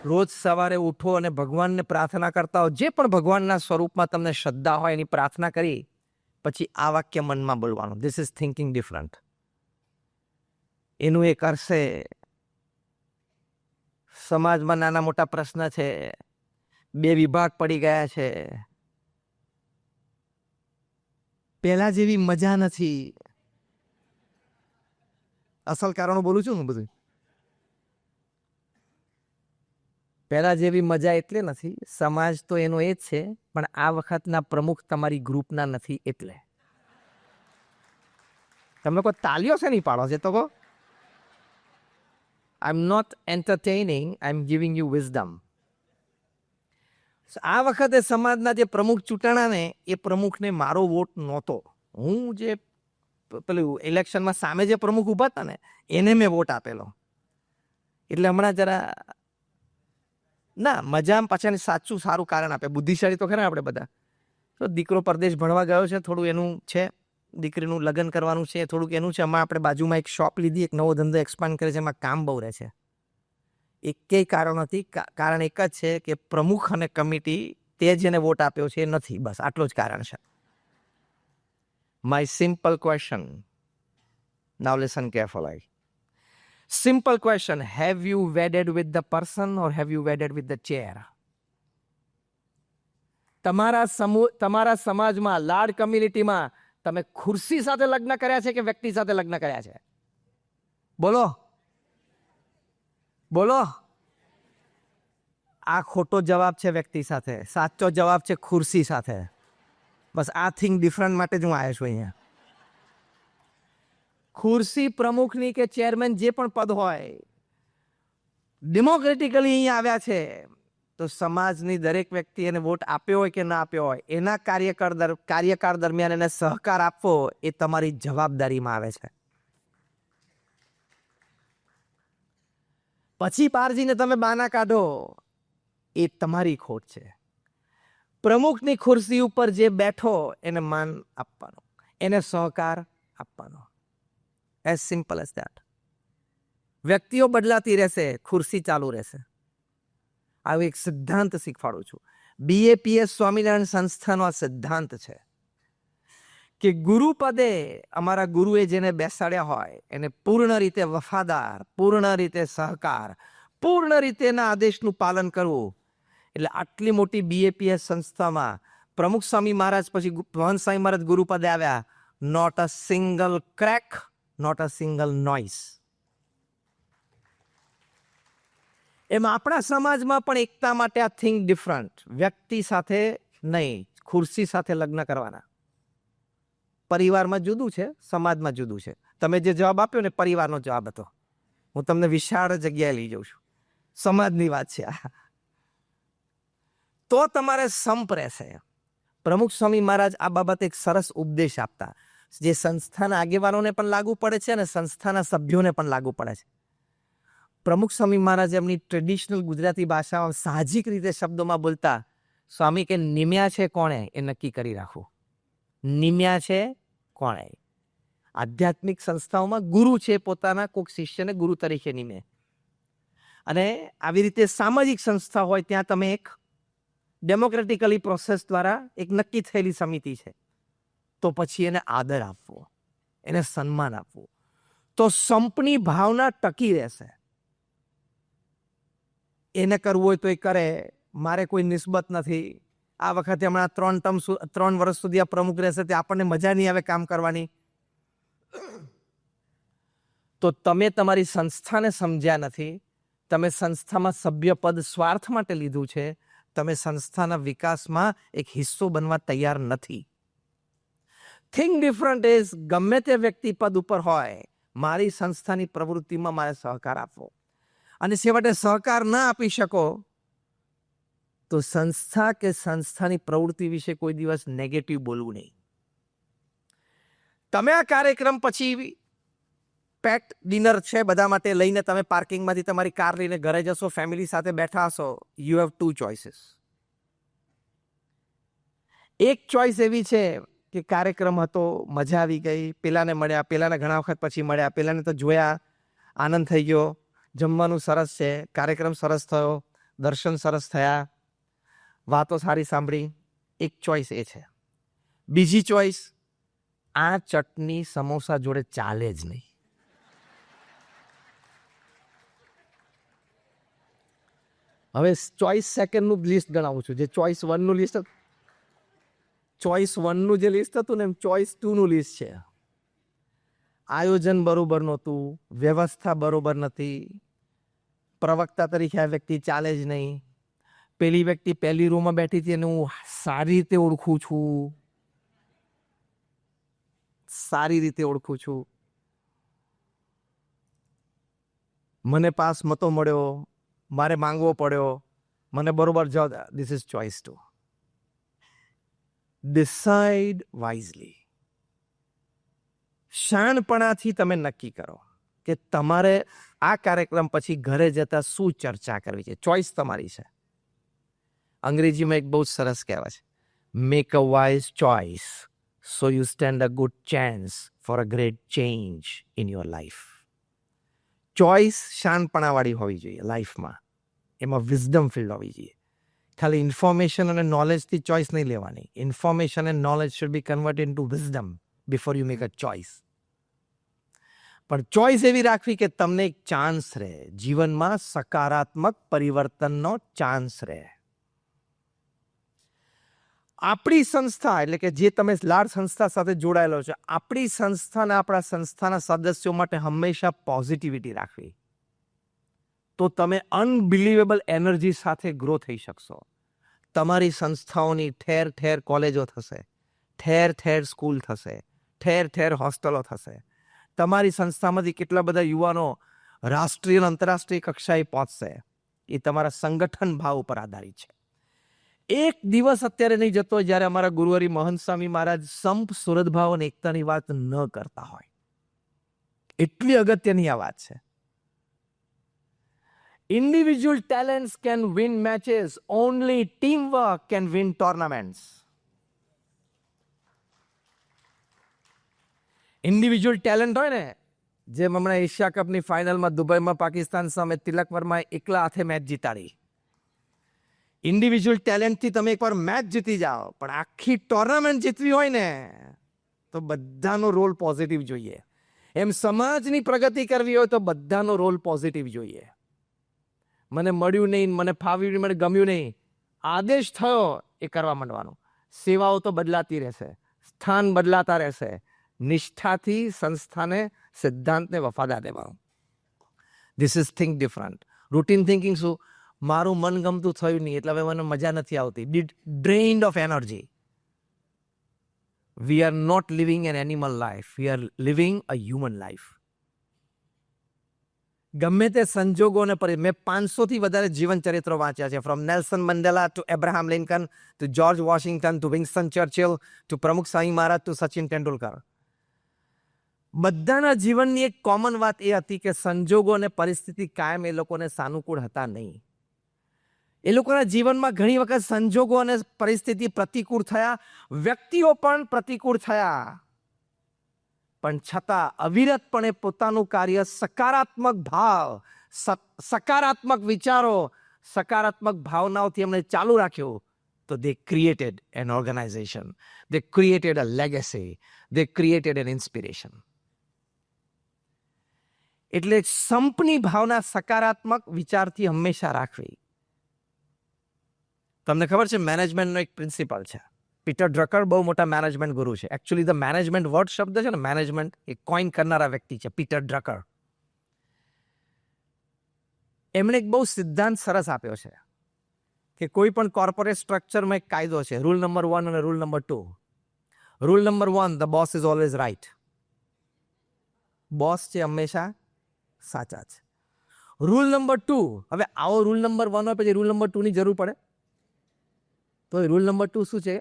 રોજ સવારે ઉઠો અને ભગવાનને પ્રાર્થના કરતા હો. જે પણ ભગવાનના સ્વરૂપમાં તમને શ્રદ્ધા હોય એની પ્રાર્થના કરી પછી આ વાક્ય મનમાં બોલવાનું, ધીસ ઇઝ થિંકિંગ ડિફરન્ટ. એનું એ કરશે. સમાજમાં નાના મોટા પ્રશ્ન છે, 2 વિભાગ પડી ગયા છે, પહેલા જેવી મજા નથી. અસલ કારણો બોલું છું ને બધું. પહેલા જેવી મજા એટલે નથી, સમાજ તો એનો એ જ છે, પણ આ વખતના પ્રમુખ તમારી ગ્રુપના નથી. એટલે તમે કોઈ તાલીઓ છે નહીં પાડો છે તો કહો. I am not entertaining, I am giving you wisdom. આ વખતે સમાજના જે પ્રમુખ ચૂંટણા ને એ પ્રમુખને મારો વોટ નહોતો. હું જે પેલું ઇલેક્શનમાં સામે જે પ્રમુખ ઊભા હતા ને એને મેં વોટ આપેલો. એટલે હમણાં જરા ના મજામાં પાછા સાચું સારું કારણ આપે. બુદ્ધિશાળી તો ખરા આપણે બધા. તો દીકરો પરદેશ ભણવા ગયો છે, થોડું એનું છે, દીકરીનું લગ્ન કરવાનું છે, થોડુંક એનું છે. હમણાં આપણે બાજુમાં એક શોપ લીધી, એક નવો ધંધો એક્સપાન્ડ કરે છે, એમાં કામ બહુ રહે છે. એકેય કારણ નથી. કારણ એક જ છે કે પ્રમુખ અને કમિટી તે જેને વોટ આપ્યો છે એ નથી. બસ આટલું જ કારણ છે. My simple question, now listen carefully. Simple question, have you wedded with the person or have you wedded with the chair? તમારા સમાજમાં, લાર્જ કમ્યુનિટીમાં તમે ખુરશી સાથે લગ્ન કર્યા છે કે વ્યક્તિ સાથે લગ્ન કર્યા છે? બોલો બોલો. આ ખોટો જવાબ છે વ્યક્તિ સાથે, સાચો જવાબ છે ખુરશી સાથે. બસ આ થિંગ ડિફરન્ટ માટે જ હું આવ્યો છું અહીંયા. ખુરશી પ્રમુખની કે ચેરમેન જે પણ પદ હોય, ડેમોક્રેટિકલી અહીંયા આવ્યા છે તો સમાજની દરેક વ્યક્તિ એને વોટ આપ્યો હોય કે ના આપ્યો હોય, એના કાર્યકાળ દરમિયાન એને સહકાર આપવો એ તમારી જવાબદારીમાં આવે છે. પછી પારજીને તમે બાના કાઢો એ તમારી ખોટ છે. પ્રમુખની ખુરશી ઉપર જે બેઠો એને માન આપવાનું, એને સહકાર આપવાનો. As simple as that. વ્યક્તિઓ બદલાતી રહેશે, ખુરશી ચાલુ રહેશે. આવો એક સિદ્ધાંત શીખવાડું છું. BAPS સ્વામિનારાયણ સંસ્થાનો આ સિદ્ધાંત છે કે ગુરુપદે અમારા ગુરુએ જેને બેસાડ્યા હોય એને પૂર્ણ રીતે વફાદાર, પૂર્ણ રીતે સહકાર, પૂર્ણ રીતે એના આદેશનું પાલન કરવું. એટલે આટલી મોટી BAPS સંસ્થામાં પ્રમુખ સ્વામી મહારાજ પછી મહંત સ્વામી મહારાજ ગુરુપદે આવ્યા. Not a single crack, not a single noise. એમ આપણા સમાજમાં પણ એકતા માટે આ થિંક ડિફરન્ટ. વ્યક્તિ સાથે નહીં, ખુરશી સાથે લગ્ન કરવાના. પરિવારમાં જુદું છે, સમાજમાં જુદું છે. તમે જે જવાબ આપ્યો ને પરિવારનો જવાબ હતો. હું તમને વિશાળ જગ્યાએ લઈ જાઉં છું. સમાજની વાત છે આ. તો તમારે સંપ રહેશે. પ્રમુખ સ્વામી મહારાજ આ બાબતે એક સરસ ઉપદેશ આપતા, જે સંસ્થાના આગેવાનોને પણ લાગુ પડે છે અને સંસ્થાના સભ્યોને પણ લાગુ પડે છે. પ્રમુખ સ્વામી મહારાજ એમની ટ્રેડિશનલ ગુજરાતી ભાષામાં સાહજિક રીતે શબ્દોમાં બોલતા, સ્વામી કે નિમ્યા છે કોણે એ નક્કી કરી રાખવું. નિમ્યા છે કોણે? આધ્યાત્મિક સંસ્થાઓમાં ગુરુ છે પોતાના કોઈક શિષ્યને ગુરુ તરીકે નિમે, અને આવી રીતે સામાજિક સંસ્થા હોય ત્યાં તમે એક ડેમોક્રેટિકલી પ્રોસેસ દ્વારા એક નક્કી થયેલી સમિતિ છે, તો પછી એને આદર આપવો, એને સન્માન આપવું, તો સંપની ભાવના ટકી રહેશે. એને કરવું હોય તો એ કરે, મારે કોઈ નિસ્બત નથી. આ વખતે હમણાં 3 વર્ષ સુધી આ પ્રમુખ રહેશે, તે આપણને મજા નહીં આવે કામ કરવાની. તો તમે તમારી સંસ્થાને સમજ્યા નથી. તમે સંસ્થામાં સભ્યપદ સ્વાર્થ માટે લીધું છે. તમે સંસ્થાના વિકાસમાં એક હિસ્સો બનવા તૈયાર નથી. થિંક ડિફરન્ટ ઇઝ, ગમે તે વ્યક્તિ પદ ઉપર હોય, મારી સંસ્થાની પ્રવૃત્તિમાં મારે સહકાર આપવો. અને છેવટે સહકાર ના આપી શકો તો સંસ્થા કે સંસ્થાની પ્રવૃત્તિ વિશે કોઈ દિવસ નેગેટિવ બોલવું નહીં. તમે આ કાર્યક્રમ પછી પેટ ડિનર છે બધા માટે લઈને તમે પાર્કિંગમાંથી તમારી કાર લઈને ઘરે જશો, ફેમિલી સાથે બેઠા હશો. You have 2 choices. એક ચોઇસ એવી છે કે કાર્યક્રમ હતો, મજા આવી ગઈ, પેલાને મળ્યા, પેલાને ઘણા વખત પછી મળ્યા, પેલાને તો જોયા, આનંદ થઈ ગયો, જમવાનું સરસ છે, કાર્યક્રમ સરસ થયો, દર્શન સરસ થયા, વાતો સારી સાંભળી. એક ચોઇસ એ છે. બીજી ચોઇસ, આ ચટણી સમોસા જોડે ચાલે જ નહીં. હવે ચોઇસ સેકન્ડનું લિસ્ટ ગણાવું છું. જે ચોઇસ 1નું લિસ્ટ, ચોઇસ 1નું જે લિસ્ટ હતું ને, એમ ચોઇસ 2નું લિસ્ટ છે. આયોજન બરોબર નહોતું, વ્યવસ્થા બરોબર નથી, પ્રવક્તા તરીકે આ વ્યક્તિ ચાલે જ નહીં, પેલી વ્યક્તિ પહેલી રૂમમાં બેઠી હતી અને હું સારી રીતે ઓળખું છું, મને પાસ મતો મળ્યો, મારે માંગવો પડ્યો, મને બરોબર જવાબ. This is choice 2. Decide wisely. શાણપણાથી તમે નક્કી કરો કે તમારે આ કાર્યક્રમ પછી ઘરે જતા શું ચર્ચા કરવી છે. ચોઇસ તમારી છે. અંગ્રેજીમાં એક બહુ સરસ કહેવાય છે, make a wise choice so you stand a good chance for a great change in your life. Choice શાણપણાવાળી હોવી જોઈએ લાઈફમાં, એમાં વિઝડમ ફિલ્ડ હોવી જોઈએ. ખાલી ઇન્ફોર્મેશન અને નોલેજથી ચોઇસ નહીં લેવાની. Information and knowledge should be converted into wisdom before you make a choice. પણ ચોઇસ એવી રાખવી કે તમને એક ચાન્સ રહે, જીવનમાં સકારાત્મક પરિવર્તનનો ચાન્સ રહે. આપણી સંસ્થા એટલે કે જે તમે લાડ સંસ્થા સાથે જોડાયેલો છે, આપણી સંસ્થાના આપણા સંસ્થાના સદસ્યો માટે હંમેશા પોઝિટિવિટી રાખવી, તો તમે અનબિલીવેબલ એનર્જી સાથે ગ્રો થઈ શકશો. તમારી સંસ્થાઓની ઠેર ઠેર કોલેજો થશે, ઠેર ઠેર સ્કૂલ થશે, ઠેર ઠેર હોસ્ટેલો થશે. તમારી સંસ્થામાંથી કેટલા બધા યુવાનો રાષ્ટ્રીય અને આંતરરાષ્ટ્રીય કક્ષાએ પહોંચશે. એ તમારા સંગઠન ભાવ ઉપર આધારિત છે. એક દિવસ અત્યારે નહીં જતો જ્યારે અમારા ગુરુહરિ મહંત સ્વામી મહારાજ સંપ, સુરતભાવ અને એકતાની વાત ન કરતા હોય. એટલી અગત્યની આ વાત છે. Individual talents can win matches, only teamwork can win tournaments. Individual talent હોય ને, જેમ હમણાં એશિયા કપની ફાઇનલમાં દુબઈમાં પાકિસ્તાન સામે તિલક વર્માએ એકલા હાથે મેચ જીતાડી. ઇન્ડિવિજ્યુઅલ ટેલેન્ટથી તમે એકવાર મેચ જીતી જાઓ, પણ આખી ટોર્નામેન્ટ જીતવી હોય ને તો બધાનો રોલ પોઝિટિવ જોઈએ. એમ સમાજની પ્રગતિ કરવી હોય તો બધાનો રોલ પોઝિટિવ જોઈએ. મને મળ્યું નહીં, મને ફાવ્યું નહીં, મને ગમ્યું નહીં, આદેશ થયો એ કરવા માંડવાનું. સેવાઓ તો બદલાતી રહેશે, સ્થાન બદલાતા રહેશે. નિષ્ઠાથી સંસ્થાને, સિદ્ધાંતને વફાદાર રહેવાનું. This is think different. Routine thinking શું, મારું મન ગમતું થયું નહીં એટલે હવે મને મજા નથી આવતી, drained of energy. We are not living an animal life, we are living a human life. ગમે તે સંજોગો અને મેં 500 થી વધારે જીવન ચરિત્રો વાંચ્યા છે, from Nelson Mandela to Abraham Lincoln to George Washington to Winston Churchill to Pramukh Swami Maharaj to Sachin Tendulkar. બધાના જીવનની એક કોમન વાત એ હતી કે સંજોગો અને પરિસ્થિતિ કાયમ એ લોકોને સાનુકૂળ હતા નહીં. એ લોકોના જીવનમાં ઘણી વખત સંજોગો અને પરિસ્થિતિ પ્રતિકૂળ થયા, વ્યક્તિઓ પણ પ્રતિકૂળ થયા, પણ છતાં અવિરતપણે પોતાનું કાર્ય સકારાત્મક ભાવ, સકારાત્મક વિચારો, સકારાત્મક ભાવનાઓથી એમણે ચાલુ રાખ્યું. તો they created an organization, they created a legacy, they created an inspiration. એટલે સંપની ભાવના સકારાત્મક વિચારથી હંમેશા રાખવી. તમને ખબર છે મેનેજમેન્ટનો એક પ્રિન્સિપલ છે. પીટર ડ્રકર બહુ મોટા મેનેજમેન્ટ ગુરુ છે. એકચ્યુઅલી ધ મેનેજમેન્ટ વર્ડ શબ્દ છે ને, મેનેજમેન્ટ એ કોઈન કરનારા વ્યક્તિ છે પીટર ડ્રકર. એમણે એક બહુ સિદ્ધાંત સરસ આપ્યો છે કે કોઈ પણ કોર્પોરેટ સ્ટ્રક્ચરમાં એક કાયદો છે, રૂલ નંબર 1 અને rule number 2. Rule number 1, the boss is always right. Boss છે હંમેશા સાચા છે. રૂલ નંબર 2, હવે આવો રૂલ નંબર 1 હોય પછી રૂલ નંબર 2 ની જરૂર પડે? તો રૂલ નંબર 2 શું છે?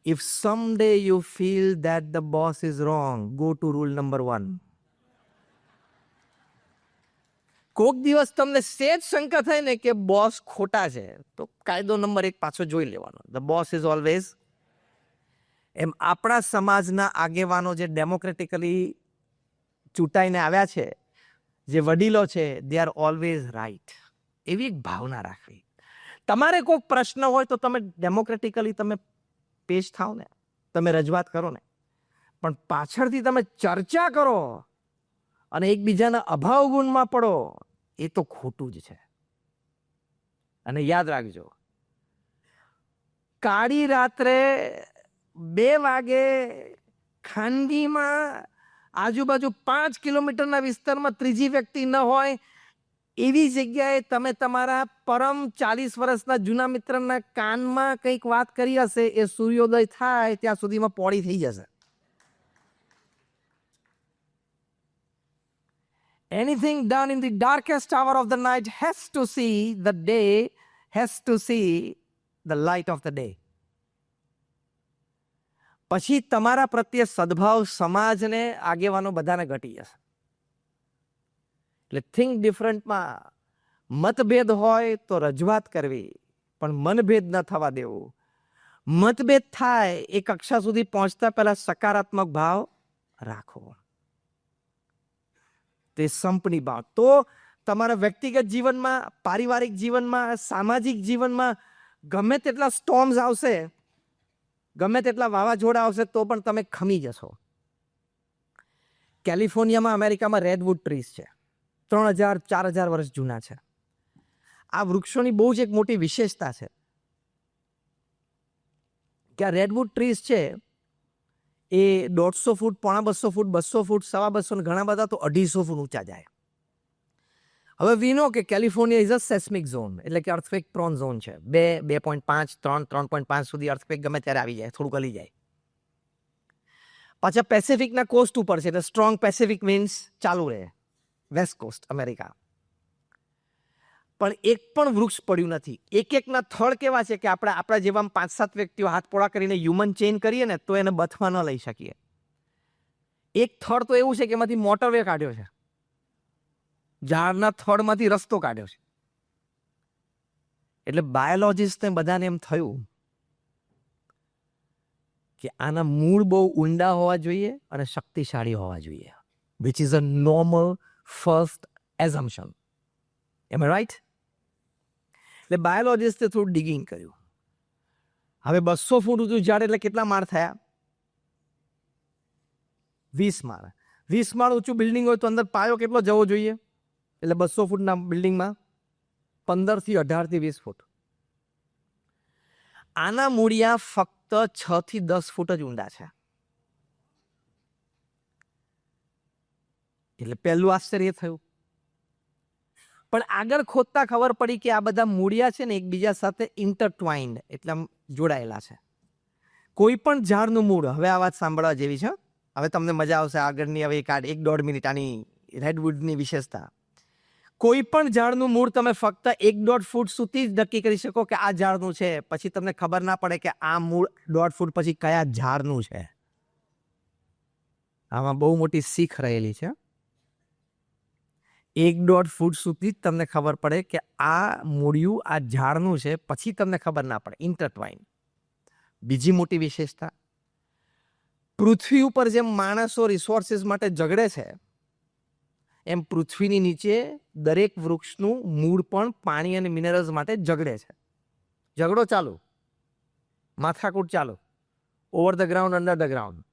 If someday you feel that the boss is wrong, go to rule number 1. કોક દિવસ તમને સેજ શંકા થાય ને કે બોસ ખોટા છે, તો કાયદો નંબર 1 પાછો જોઈ લેવાનો. The boss is always. એમ આપણા સમાજના આગેવાનો જે ડેમોક્રેટિકલી ચૂંટાઈને આવ્યા છે, જે વડીલો છે, દે આર ઓલવેઝ રાઈટ. એવી એક ભાવના રાખવી. તમારે કોઈક પ્રશ્ન હોય તો તમે ડેમોક્રેટિકલી તમે પેશ થાવ ને, તમે રજૂઆત કરો ને, પણ પાછળથી તમે ચર્ચા કરો અને એકબીજાના અભાવ ગુણમાં પડો, એ તો ખોટું જ છે. અને યાદ રાખજો, કાળી રાત્રે 2 વાગે ખાનગીમાં આજુબાજુ 5 કિલોમીટરના વિસ્તારમાં ત્રીજી વ્યક્તિ ન હોય એવી જગ્યાએ તમે તમારા પરમ 40 વર્ષના જૂના મિત્રના કાનમાં કંઈક વાત કરી હશે, એ સૂર્યોદય થાય ત્યાં સુધીમાં પોળી થઈ જશે. Anything done in the darkest hour of the night has to see the day, has to see the light of the day. પછી તમારા પ્રત્યે સદભાવ સમાજને, આગેવાનો બધાને ઘટી જશે. એટલે થિંક ડિફરન્ટમાં મતભેદ હોય તો રજૂઆત કરવી, પણ મનભેદ ન થવા દેવું. મતભેદ થાય એ કક્ષા સુધી પહોંચતા પહેલા સકારાત્મક ભાવ રાખો. તે સંપની ભાવ તો તમારા વ્યક્તિગત જીવનમાં, પારિવારિક જીવનમાં, સામાજિક જીવનમાં ગમે તેટલા સ્ટોર્મ્સ આવશે, ગમે તેટલા વાવાઝોડા આવશે, તો પણ તમે ખમી જશો. કેલિફોર્નિયામાં, અમેરિકામાં રેડવુડ ટ્રીઝ છે, 3000-4000 વર્ષ જૂના છે. આ વૃક્ષોની બહુ જ એક મોટી વિશેષતા છે કે આ રેડવુડ ટ્રીઝ છે એ 150 ફૂટ, 250 ફૂટ, 200 ફૂટ, 250 ઘણા બધા તો 250 ફૂટ ઊંચા જાય. હવે વી નો કે California is a seismic zone, એટલે કે અર્થક્વેક પ્રોન ઝોન છે. 2, 2.5, 3, 3.5 સુધી અર્થક્વેક ગમે ત્યારે આવી જાય, થોડુંક હલી જાય. પાછા પેસિફિકના કોસ્ટ ઉપર છે, એટલે સ્ટ્રોંગ પેસિફિક વિન્ડ્સ ચાલુ રહે, વેસ્ટ કોસ્ટ અમેરિકા. પણ એક પણ વૃક્ષ પડ્યું નથી. એકના થડ કેવા છે કે આપણા જેવા 5-7 વ્યક્તિઓ હાથ પોળા કરીને હ્યુમન ચેઇન કરીએ ને તો એને બથવા ન લઈ શકીએ. એક થડ તો એવું છે કે એમાંથી મોટરવે કાઢ્યો છે, ઝાડના થડમાંથી રસ્તો કાઢ્યો છે. એટલે બાયોલોજિસ્ટને બધાને એમ થયું કે આના મૂળ બહુ ઊંડા હોવા જોઈએ અને શક્તિશાળી હોવા જોઈએ, which is a normal first assumption. Am I right? એટલે બાયોલોજિસ્ટે થોડું ડિગિંગ કર્યું. હવે 200 ફૂટ ઊંચું ઝાડ એટલે કેટલા માળ થયા? 20 માળ. 20 માળ ઊંચું બિલ્ડિંગ હોય તો અંદર પાયો કેટલો જવો જોઈએ? એટલે 200 ફૂટના બિલ્ડિંગમાં 15 થી 18 થી 20 ફૂટ. આના મૂળિયા ફક્ત 6 થી 10 ફૂટ જ ઊંડા છે. એટલે પહેલું આશ્ચર્ય થયું. પણ આગળ ખોદતા ખબર પડી કે આ બધા મૂળિયા છે ને એકબીજા સાથે ઇન્ટરટ્વાઇન્ડ, એટલે જોડાયેલા છે. કોઈ પણ ઝાડનું મૂળ, હવે આ વાત સાંભળવા જેવી છે, હવે તમને મજા આવશે આગળની. હવે 1-1.5 મિનિટ આની રેડવુડની વિશેષતા. કોઈ પણ ઝાડનું મૂળ તમે ફક્ત 1-1.5 ફૂટ સુધી જ નક્કી કરી શકો કે આ ઝાડનું છે, પછી તમને ખબર ના પડે કે આ મૂળ 1.5 ફૂટ પછી કયા ઝાડનું છે. આમાં બહુ મોટી શીખ રહેલી છે. 1-1.5 ફૂટ સુધી જ તમને ખબર પડે કે આ મૂળિયું આ ઝાડનું છે, પછી તમને ખબર ના પડે. ઇન્ટરટ્વાઇન. બીજી મોટી વિશેષતા, પૃથ્વી ઉપર જેમ માણસો રિસોર્સિસ માટે ઝઘડે છે, એમ પૃથ્વીની નીચે દરેક વૃક્ષનું મૂળ પણ પાણી અને મિનરલ્સ માટે ઝઘડે છે. ઝઘડો ચાલુ, માથાકૂટ ચાલુ, over the ground, under the ground,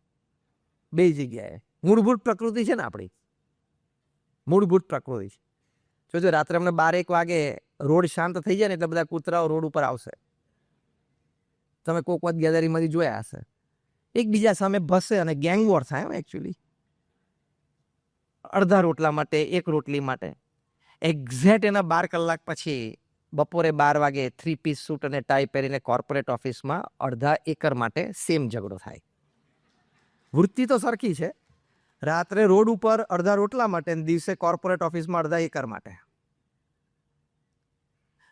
બે જગ્યાએ. મૂળભૂત પ્રકૃતિ છે ને આપણી, મૂળભૂત પ્રકૃતિ છે. જોજો રાત્રે અમને 12-1 વાગે રોડ શાંત થઈ જાય ને એટલે બધા કૂતરાઓ રોડ ઉપર આવશે. તમે કોઈક વાત ગેધરિંગમાંથી જોયા હશે. એકબીજા સામે ભસે અને ગેંગ વોર થાય. એકચ્યુઅલી અડધા રોટલા માટે, 1 રોટલી માટે. એક્ઝેક્ટ એના 12 કલાક પછી બપોરે 12 વાગે 3 પીસ સૂટ અને ટાઈ પહેરીને કોર્પોરેટ ઓફિસમાં અડધા એકર માટે સેમ ઝઘડો થાય. વૃત્તિ તો સરખી છે. રાત્રે રોડ ઉપર અડધા રોટલા માટે, દિવસે કોર્પોરેટ ઓફિસમાં અડધા એકર માટે.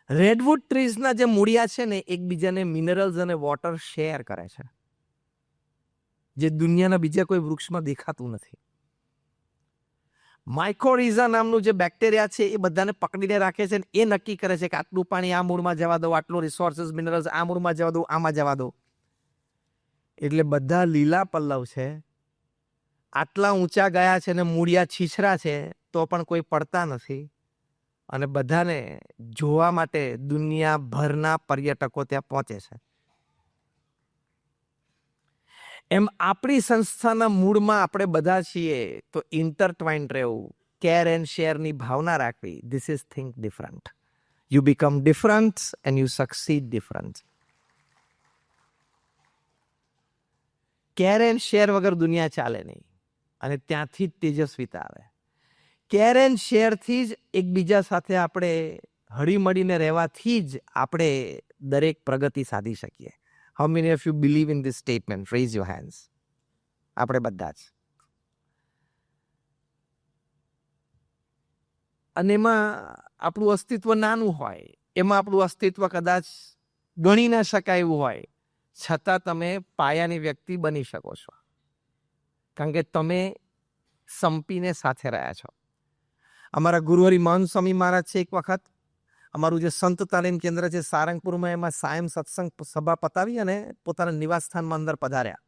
રેડવુડ ટ્રીઝના જે મૂળિયા છે ને, એકબીજાને મિનરલ્સ અને વોટર શેર કરે છે, જે દુનિયાના બીજા કોઈ વૃક્ષમાં દેખાતું નથી. માઇકોરિઝા નામનું જે બેક્ટેરિયા છે એ બધાને પકડીને રાખે છે, એ નક્કી કરે છે કે આટલું પાણી આ મૂળમાં જવા દો, આટલું રિસોર્સિસ મિનરલ્સ આ મૂળમાં જવા દો, આમાં જવા દો. એટલે બધા લીલા પલ્લવ છે, આટલા ઊંચા ગયા છે ને મૂળિયા છીછરા છે તો પણ કોઈ પડતા નથી, અને બધાને જોવા માટે દુનિયાભરના પર્યટકો ત્યાં પહોંચે છે. એમ આપણી સંસ્થાના મૂળમાં આપણે બધા છીએ તો ઇન્ટરટ્વાઇન્ડ રહેવું, કેર એન્ડ શેરની ભાવના રાખવી. This is think different. You become different and you succeed different. Care and share વગર દુનિયા ચાલે નહીં, અને ત્યાંથી જ તેજસ્વીતા આવે. કેર એન્ડ શેરથી જ એકબીજા સાથે આપણે હળીમળીને રહેવાથી જ આપણે દરેક પ્રગતિ સાધી શકીએ. How many of you believe in this statement? Raise your hands. આપણે બધા જ. અને એમાં આપણું અસ્તિત્વ નાનું હોય, એમાં આપણું અસ્તિત્વ કદાચ ગણી ના શકાય એવું હોય, છતાં તમે પાયાની વ્યક્તિ બની શકો છો, કારણ કે તમે સંપીને સાથે રહ્યા છો. અમારા ગુરુહરિ મહંત સ્વામી મહારાજ છે, એક વખત અમારું જે સંત તાલીમ કેન્દ્ર છે સારંગપુરમાં, એમાં સાયમ સત્સંગ સભા પતાવી અને પોતાના નિવાસ સ્થાનમાં અંદર પધાર્યા.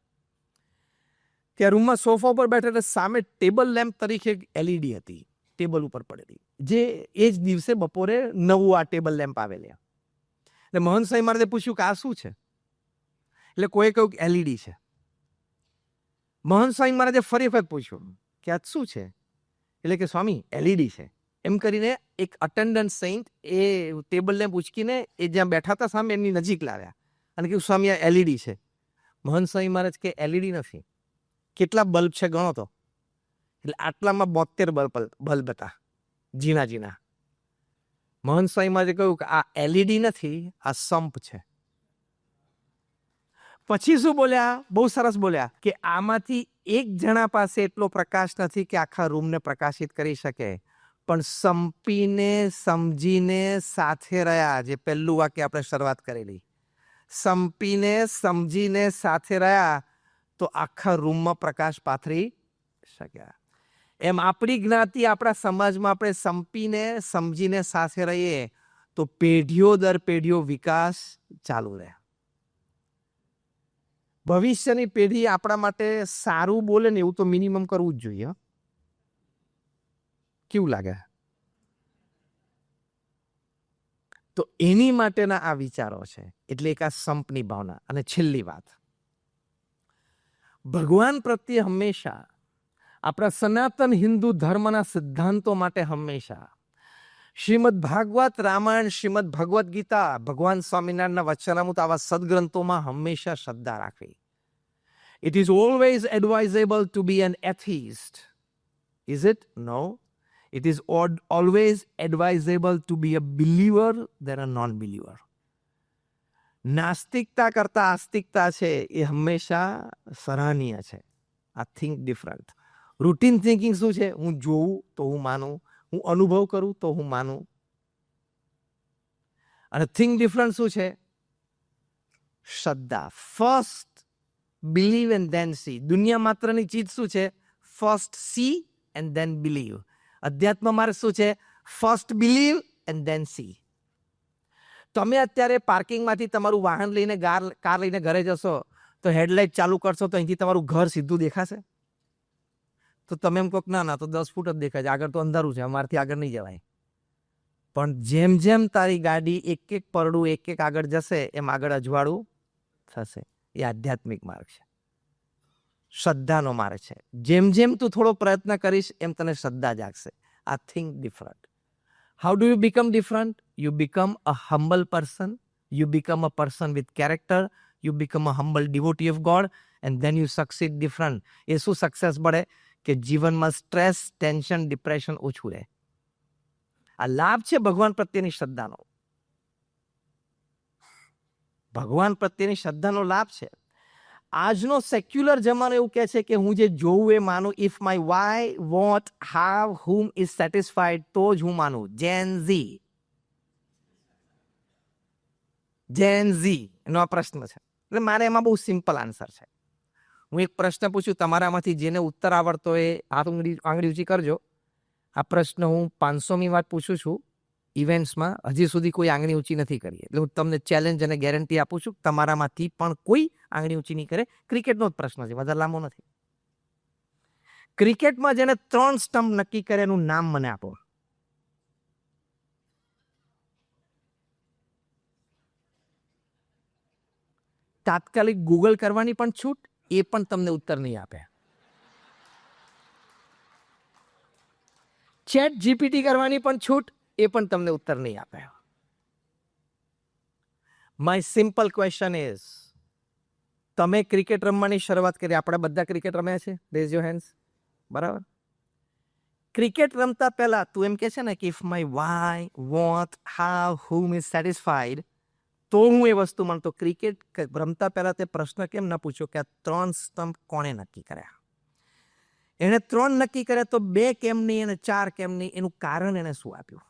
ત્યાં રૂમમાં સોફા ઉપર બેઠા, એટલે સામે ટેબલ લેમ્પ તરીકે LED હતી ટેબલ ઉપર પડેલી, જે એ જ દિવસે બપોરે નવું આ ટેબલ લેમ્પ આવેલી. એટલે મહંત સ્વામી મહારાજે પૂછ્યું કે આ શું છે? એટલે કોઈ કહ્યું કે LED છે. મહંત સ્વામી મહારાજે ફરી વખત પૂછ્યું કે આ શું છે? એટલે કે સ્વામી LED છે. એમ કરીને એક અટેન્ડન્ટ સેન્ટ એ ટેબલ લેમ્પ ઉચકીને એ જ્યાં બેઠા હતા સામે એમની નજીક લાવ્યા અને કહ્યું સ્વામી આ LED છે. મહંત સ્વામી મહારાજ કે LED નથી. કેટલા બલ્બ છે ગણો તો. એટલે આટલામાં 72 બલ્બ હતા, ઝીણા ઝીણા. મહંત સ્વામી મહારાજે કહ્યું કે આ LED નથી, આ સંપ છે. પછી શું બોલ્યા? બહુ સરસ બોલ્યા કે આમાંથી એક જણા પાસે એટલો પ્રકાશ નથી કે આખા રૂમને પ્રકાશિત કરી શકે, પણ સંપીને સમજીને સાથે રહ્યા. જે પહેલું વાક્ય આપણે શરૂઆત કરેલી, સંપીને સમજીને સાથે રહ્યા તો આખા રૂમમાં પ્રકાશ પાથરી શક્યા. એમ આપણી જ્ઞાતિ, આપણા સમાજમાં આપણે સંપીને સમજીને સાથે રહીએ તો પેઢીઓ દર પેઢીઓ વિકાસ ચાલુ રહે. ભવિષ્યની પેઢી આપણા માટે સારું બોલે ને એવું તો મિનિમમ કરવું જ જોઈએ. કેવું લાગે? તો એની માટેના આ વિચારો છે. એટલે એક આ સંપની ભાવના. અને છેલ્લી વાત, ભગવાન પ્રત્યે હંમેશા આપણા સનાતન હિન્દુ ધર્મના સિદ્ધાંતો માટે હંમેશા શ્રીમદ ભાગવત રામાયણ, શ્રીમદ ભગવદ્ ગીતા, ભગવાન સ્વામિનારાયણના વચનામૃત, આવા સદગ્રંથોમાં હંમેશા શ્રદ્ધા રાખવી. It is always advisable to be an atheist. Is it? No. It is always advisable to be a believer than a non-believer. નાસ્તિકતા કરતા આસ્તિકતા છે એ હંમેશા સરાહનીય છે. આ થિંક ડિફરન્ટ. રૂટીન થિંકિંગ શું છે? હું જોઉં તો હું માનું, હું અનુભવ કરું તો હું માનું. અને થિંક ડિફરન્ટ શું છે? શ્રદ્ધા. First believe and then see. દુનિયા માત્રની ચીજ શું છે? First see and then believe. અધ્યાત્મ માર્ગ શું છે? First believe and then see. તમે અત્યારે પાર્કિંગમાંથી તમારું વાહન લઈને કાર લઈને ઘરે જશો તો હેડલાઇટ ચાલુ કરશો તો અહીંથી તમારું ઘર સીધું દેખાશે? તો તમે એમ કહો ના તો 10 ફૂટ જ દેખાય છે, આગળ તો અંધારું છે, અમારથી આગળ નહીં જવાય. પણ જેમ જેમ તારી ગાડી એક એક પરડું એક એક આગળ જશે એમ આગળ અજવાળું થશે. એ આધ્યાત્મિક માર્ગ છે, શ્રદ્ધાનો માર્ગ છે. જેમ જેમ તું થોડો પ્રયત્ન કરીશ એમ તને શ્રદ્ધા જાગશે. આ think different. How do you become different? You become a humble person, you become a person with character, you become a humble devotee of God and then you succeed different. એ શું સક્સેસ મળે? કે જીવનમાં stress, tension, depression ઓછું રહે. આ લાભ છે ભગવાન પ્રત્યેની શ્રદ્ધાનો. ભગવાન પ્રત્યેની શ્રદ્ધાનો લાભ છે. આજનો સેક્યુલર જમાનો એવું કહે છે કે હું જે જોઉં એ માનું. If my why, what, how, whom is satisfied તો જ હું માનું. જેન ઝી એનો આ પ્રશ્ન છે. એટલે મારે એમાં બહુ સિમ્પલ આન્સર છે. હું એક પ્રશ્ન પૂછું, તમારામાંથી જેને ઉત્તર આવડતો એ આંગળી ઊંચી કરજો. આ પ્રશ્ન હું 500મી વાર પૂછું છું ઇવેન્ટ્સમાં, હજી સુધી કોઈ આંગળી ઊંચી નથી કરી. એટલે હું તમને ચેલેન્જ અને ગેરંટી આપું છું, તમારામાંથી પણ કોઈ આંગળી ઊંચી નહીં કરે. ક્રિકેટનો જ પ્રશ્ન છે, વધારે લાંબો નથી. ક્રિકેટમાં જેને 3 સ્ટમ્પ નક્કી કરે એનું નામ મને આપો. તાત્કાલિક ગૂગલ કરવાની પણ છૂટ, એ પણ તમને ઉત્તર નહીં આપે. ચેટ જીપીટી કરવાની પણ છૂટ, એ પણ તમને ઉત્તર નહીં આપે. માય સિમ્પલ ક્વેશ્ચન ઇઝ, તમે ક્રિકેટ રમવાની શરૂઆત કરી, આપણે બધા ક્રિકેટ રમ્યા છે? Raise your hands. બરાબર. ક્રિકેટ રમતા પહેલા તું એમ કે છે ને કે if my why, what, how, whom is satisfied તો હું એ વસ્તુ માનતો. ક્રિકેટ રમતા પહેલા તે પ્રશ્ન કેમ ન પૂછ્યો કે આ 3 સ્ટમ્પ કોણે નક્કી કર્યા? એને 3 નક્કી કર્યા તો 2 કેમ નહીં અને 4 કેમ નહીં? એનું કારણ એને શું આપ્યું?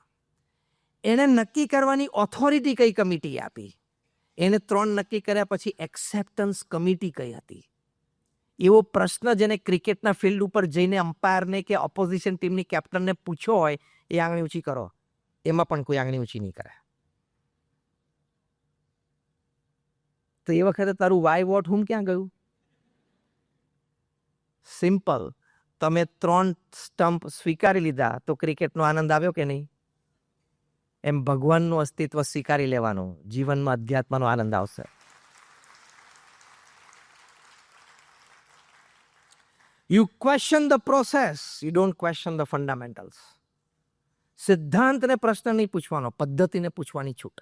એને નક્કી કરવાની ઓથોરિટી કઈ કમિટી આપી? એને 3 નક્કી કર્યા પછી એક્સેપ્ટન્સ કમિટી કઈ હતી? એવો પ્રશ્ન જેને ક્રિકેટના ફિલ્ડ ઉપર જઈને અમ્પાયરને કે ઓપોઝિશન ટીમની કેપ્ટનને પૂછ્યો હોય, એ આંગળી ઊંચી કરો. એમાં પણ કોઈ આંગળી ઊંચી નહીં કરે. તો એ વખતે તારું વાય, વોટ, હુમ ક્યાં ગયું? સિમ્પલ. તમે 3 સ્ટમ્પ સ્વીકારી લીધા તો ક્રિકેટનો આનંદ આવ્યો કે નહીં? એમ ભગવાનનું અસ્તિત્વ સ્વીકારી લેવાનું, જીવનમાં અધ્યાત્મનો આનંદ આવશે. You question the process, you don't question the fundamentals. સિદ્ધાંતને પ્રશ્ન નહીં પૂછવાનો, પદ્ધતિને પૂછવાની છૂટ.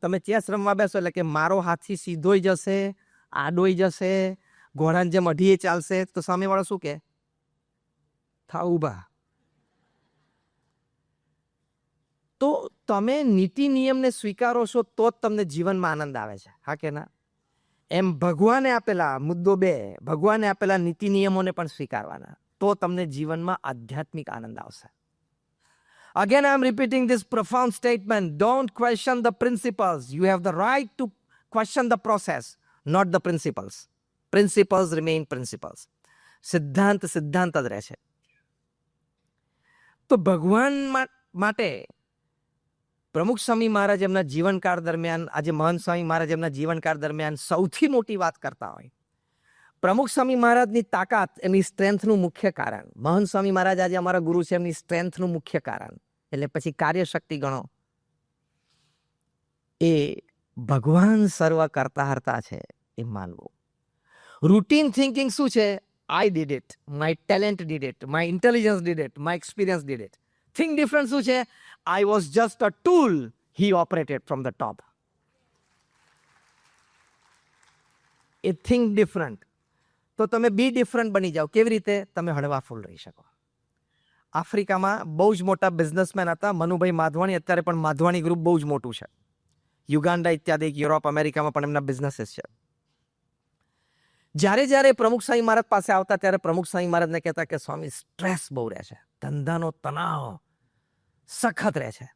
તમે ચેસ રમવા બેસો એટલે કે મારો હાથી સીધોય જશે, આડોય જશે, ઘોડાને જેમ અઢીએ ચાલશે, તો સામેવાળો શું કે? થાવ ઊભા. તો તમે નીતિ નિયમને સ્વીકારો છો તો જ તમને જીવનમાં આનંદ આવે છે, હા કે ના? એમ ભગવાને આપેલા, મુદ્દો 2, ભગવાને આપેલા નીતિ નિયમોને પણ સ્વીકારવાના, તો તમને જીવનમાં આધ્યાત્મિક આનંદ આવશે. Again, I am repeating this profound statement. Don't question the principles. You have the right to question the process, not the principles. Principles remain principles. સિદ્ધાંત સિદ્ધાંત જ રહે છે. તો ભગવાન માટે પ્રમુખ સ્વામી મહારાજ એમના જીવનકાળ દરમિયાન, આજે મહંત સ્વામી મહારાજ એમના જીવનકાળ દરમિયાન સૌથી મોટી વાત કરતા હોય. પ્રમુખ સ્વામી મહારાજની તાકાત, એમની સ્ટ્રેન્થનું મુખ્ય કારણ. મહંત સ્વામી મહારાજ આજે અમારા ગુરુ છે, એમની સ્ટ્રેન્થનું મુખ્ય કારણ. એટલે પછી કાર્યશક્તિ ગણો. એ ભગવાન સર્વ કરતા હરતા છે એ માનવું. રૂટીન થિંકિંગ શું છે? I did it, my talent did it, my intelligence did it, my experience did it. Think different શું છે? I was just a tool. He operated from the top. A think different. તો તમે બી different બની જાઓ. કેવી રીતે? તમે હળવા ફૂલ રહી શકો. આફ્રિકામાં બહુ જ મોટા બિઝનેસમેન હતા, મનુભાઈ માધવાણી. અત્યારે પણ માધવાણી ગ્રુપ બહુ જ મોટું છે. યુગાન્ડા ઇત્યાદિ, યુરોપ, અમેરિકામાં પણ એમના બિઝનેસીસ છે. જ્યારે જ્યારે પ્રમુખ સ્વામી મહારાજ પાસે આવતા ત્યારે પ્રમુખ સ્વામી મહારાજને કહેતા કે સ્વામી સ્ટ્રેસ બહુ રહે છે. ધંધાનો તણાવ સખત રહે છે.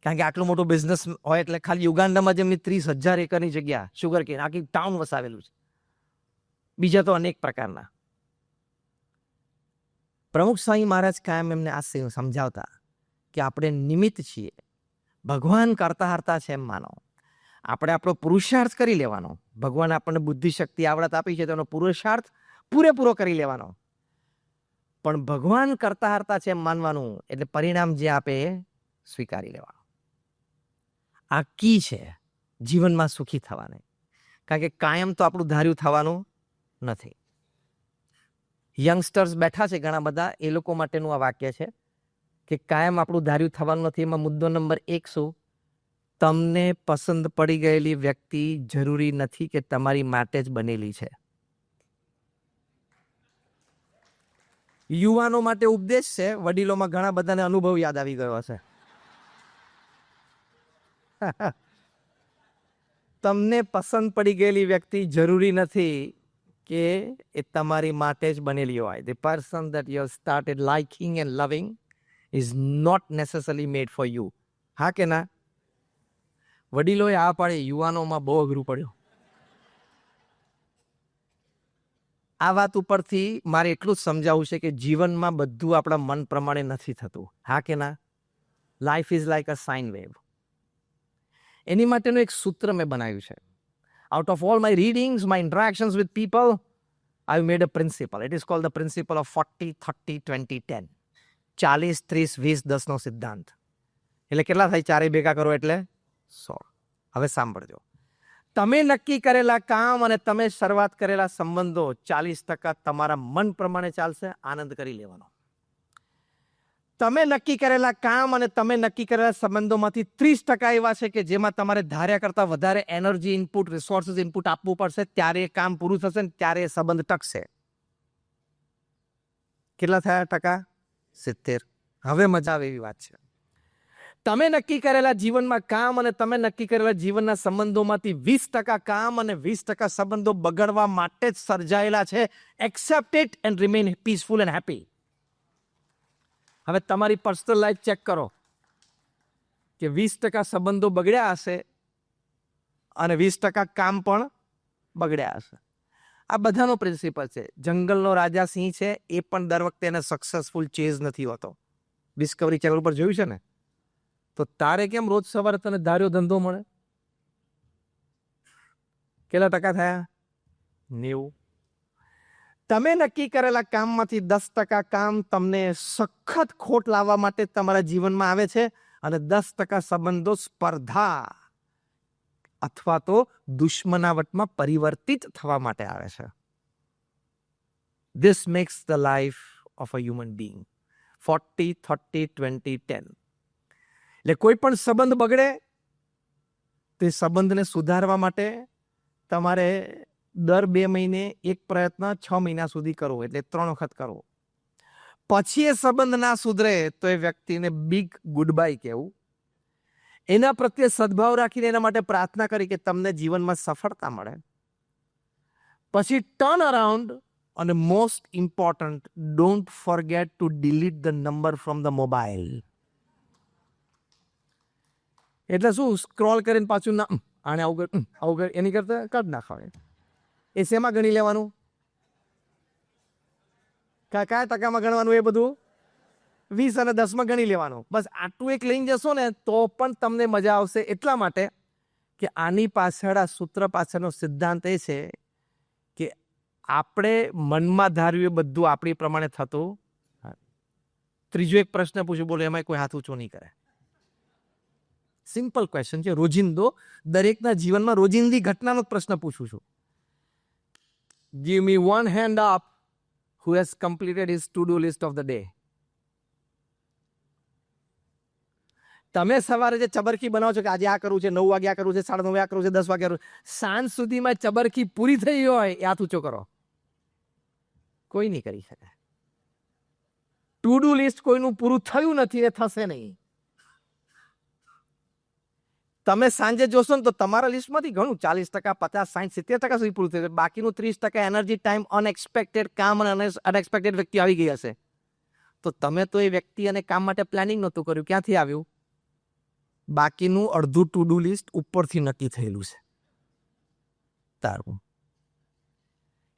કારણ કે આટલું મોટું બિઝનેસ હોય એટલે ખાલી યુગાન્ડામાં જેમની 30,000 એકરની જગ્યા શુગર કેન આખી ટાઉન વસાવેલું છે. બીજા તો અનેક પ્રકારના. પ્રમુખ સ્વામી મહારાજ કાયમ એમને આ સમજાવતા કે આપણે નિમિત્ત છીએ, ભગવાન કરતા હરતા છે એમ માનો. આપણે આપણો પુરુષાર્થ કરી લેવાનો. ભગવાન આપણને બુદ્ધિ શક્તિ આવડત આપી છે તેનો પુરુષાર્થ પૂરેપૂરો કરી લેવાનો. પણ ભગવાન કરતા હરતા છે એમ માનવાનું, એટલે પરિણામ જે આપે એ સ્વીકારી લેવાનું. આ કી છે જીવનમાં સુખી થવાને. કારણ કે કાયમ તો આપણું ધાર્યું થવાનું નથી. યંગસ્ટર્સ બેઠા છે ઘણા બધા, એ લોકો માટેનું આ વાક્ય છે કે કાયમ આપણું ધાર્યું થવાનું નથી. એમાં મુદ્દો નંબર 1 શું? તમને પસંદ પડી ગયેલી વ્યક્તિ જરૂરી નથી કે તમારી માટે જ બનેલી છે. યુવાનો માટે ઉપદેશ છે, વડીલોમાં ઘણા બધાને અનુભવ યાદ આવી ગયો હશે. તમને પસંદ પડી ગયેલી વ્યક્તિ જરૂરી નથી કે એ તમારી માટે જ બનેલી હોય. The person that you have started liking and loving is not necessarily made for you. હા કે ના? વડીલોએ આ પાડે, યુવાનોમાં બહુ અઘરું પડ્યું. આ વાત ઉપરથી મારે એટલું જ સમજાવવું છે કે જીવનમાં બધું આપણા મન પ્રમાણે નથી થતું. હા કે ના? Life is like a sine wave. એની માટેનું એક સૂત્ર મેં બનાવ્યું છે. Out of all my readings, my interactions with people, I've made a principle. It is called the principle of 40, 30, 20, 10. 40, 30, 20, 10 નો સિદ્ધાંત. એટલે કેટલા થાય? 4 ભેગા કરો એટલે 100. હવે સાંભળજો. તમે નક્કી કરેલા કામ અને તમે શરૂઆત કરેલા સંબંધો 40% તમારા મન પ્રમાણે ચાલશે. આનંદ કરી લેવાનો. તમે નક્કી કરેલા કામ અને તમે નક્કી કરેલા સંબંધોમાંથી 30% એવા છે કે જેમાં તમારે ધાર્યા કરતા વધારે એનર્જી ઇનપુટ, રિસોર્સિસ ઇનપુટ આપવું પડશે, ત્યારે એ કામ પૂરું થશે ને ત્યારે એ સંબંધ ટકશે. કેટલા થયા ટકા? 70. હવે મજા આવે એવી વાત છે. તમે નક્કી કરેલા જીવનમાં કામ અને તમે નક્કી કરેલા જીવનના સંબંધોમાંથી 20% કામ અને 20% સંબંધો બગડવા માટે જ સર્જાયેલા છે. Accept it and remain peaceful and happy. હવે તમારી પર્સનલ લાઈફ ચેક કરો કે 20% સંબંધો બગડ્યા હશે અને 20% કામ પણ બગડ્યા હશે. આ બધાનો પ્રિન્સિપલ છે. જંગલનો રાજા સિંહ છે, એ પણ દર વખતે એને સક્સેસફુલ ચેઝ નથી હોતો. ડિસ્કવરી ચેનલ ઉપર જોયું છે ને? તો તારે કેમ રોજ સવારે તને ધાર્યો ધંધો મળે? કેટલા ટકા થયા? 90. તમે નક્કી કરેલા કામમાંથી 10% કામ તમને સખત ખોટ લાવવા માટે તમારા જીવનમાં આવે છે અને 10% સંબંધો સ્પર્ધા અથવા તો દુશ્મનાવટમાં પરિવર્તિત થવા માટે આવે છે. This makes the life of a human being. 40, 30, 20, 10. એટલે કોઈ પણ સંબંધ બગડે તે સંબંધને સુધારવા માટે તમારે દર 2 મહિને એક પ્રયત્ન 6 મહિના સુધી કરવો, એટલે 3 વખત કરવો. પછી એ સંબંધ ના સુધરે તો એ વ્યક્તિને બિગ ગુડ બાય કહેવું, એના પ્રત્યે સદભાવ રાખીને એના માટે પ્રાર્થના કરી કે તમને જીવનમાં સફળતા મળે. પછી ટર્ન અરાઉન્ડ અને most important, don't forget two delete the number from the mobile. એટલે શું? સ્ક્રોલ કરીને પાછું ના આને આવું એની કરતા કાઢ નાખાવે. એ શેમાં ગણી લેવાનું? કયા ટકામાં ગણવાનું? એ બધું 20 અને 10માં ગણી લેવાનું. બસ આટલું એક લઈને જશો ને તો પણ તમને મજા આવશે. એટલા માટે કે આની પાછળ, આ સૂત્ર પાછળનો સિદ્ધાંત એ છે કે આપણે મનમાં ધાર્યું એ બધું આપણી પ્રમાણે થતું. ત્રીજો એક પ્રશ્ન પૂછું, બોલો, એમાં કોઈ હાથ ઊંચો નહીં કરે. સિમ્પલ ક્વેશ્ચન છે, રોજિંદો દરેકના જીવનમાં રોજિંદી ઘટનાનો જ પ્રશ્ન પૂછું છું. Give me one hand up who has completed his to-do list of the day. તમે સવારે જે ચબરખી બનાવો છો કે આજે આ કરવું છે, 9 વાગે આ કરવું છે, 9:30 આ કરવું છે, 10 વાગે, સાંજ સુધીમાં ચબરખી પૂરી થઈ હોય એ હાથ ઊંચો કરો. કોઈ નહીં કરી શકે. ટુ ડુ લિસ્ટ કોઈનું પૂરું થયું નથી, એ થશે નહીં. તમે સાંજે જોશો ને તો તમારા લિસ્ટમાંથી ઘણું 40%, 50%, 60%, 70% સુધી પૂરું થયું. બાકીનું 30% એનર્જી, ટાઈમ, અનએક્સપેક્ટેડ કામ અને અનએક્સપેક્ટેડ વ્યક્તિ આવી ગઈ હશે. તો તમે તો એ વ્યક્તિ અને કામ માટે પ્લાનિંગ નહોતું કર્યું, ક્યાંથી આવ્યું? બાકીનું અડધું ટુ ડુ લિસ્ટ ઉપરથી નક્કી થયેલું છે તારું.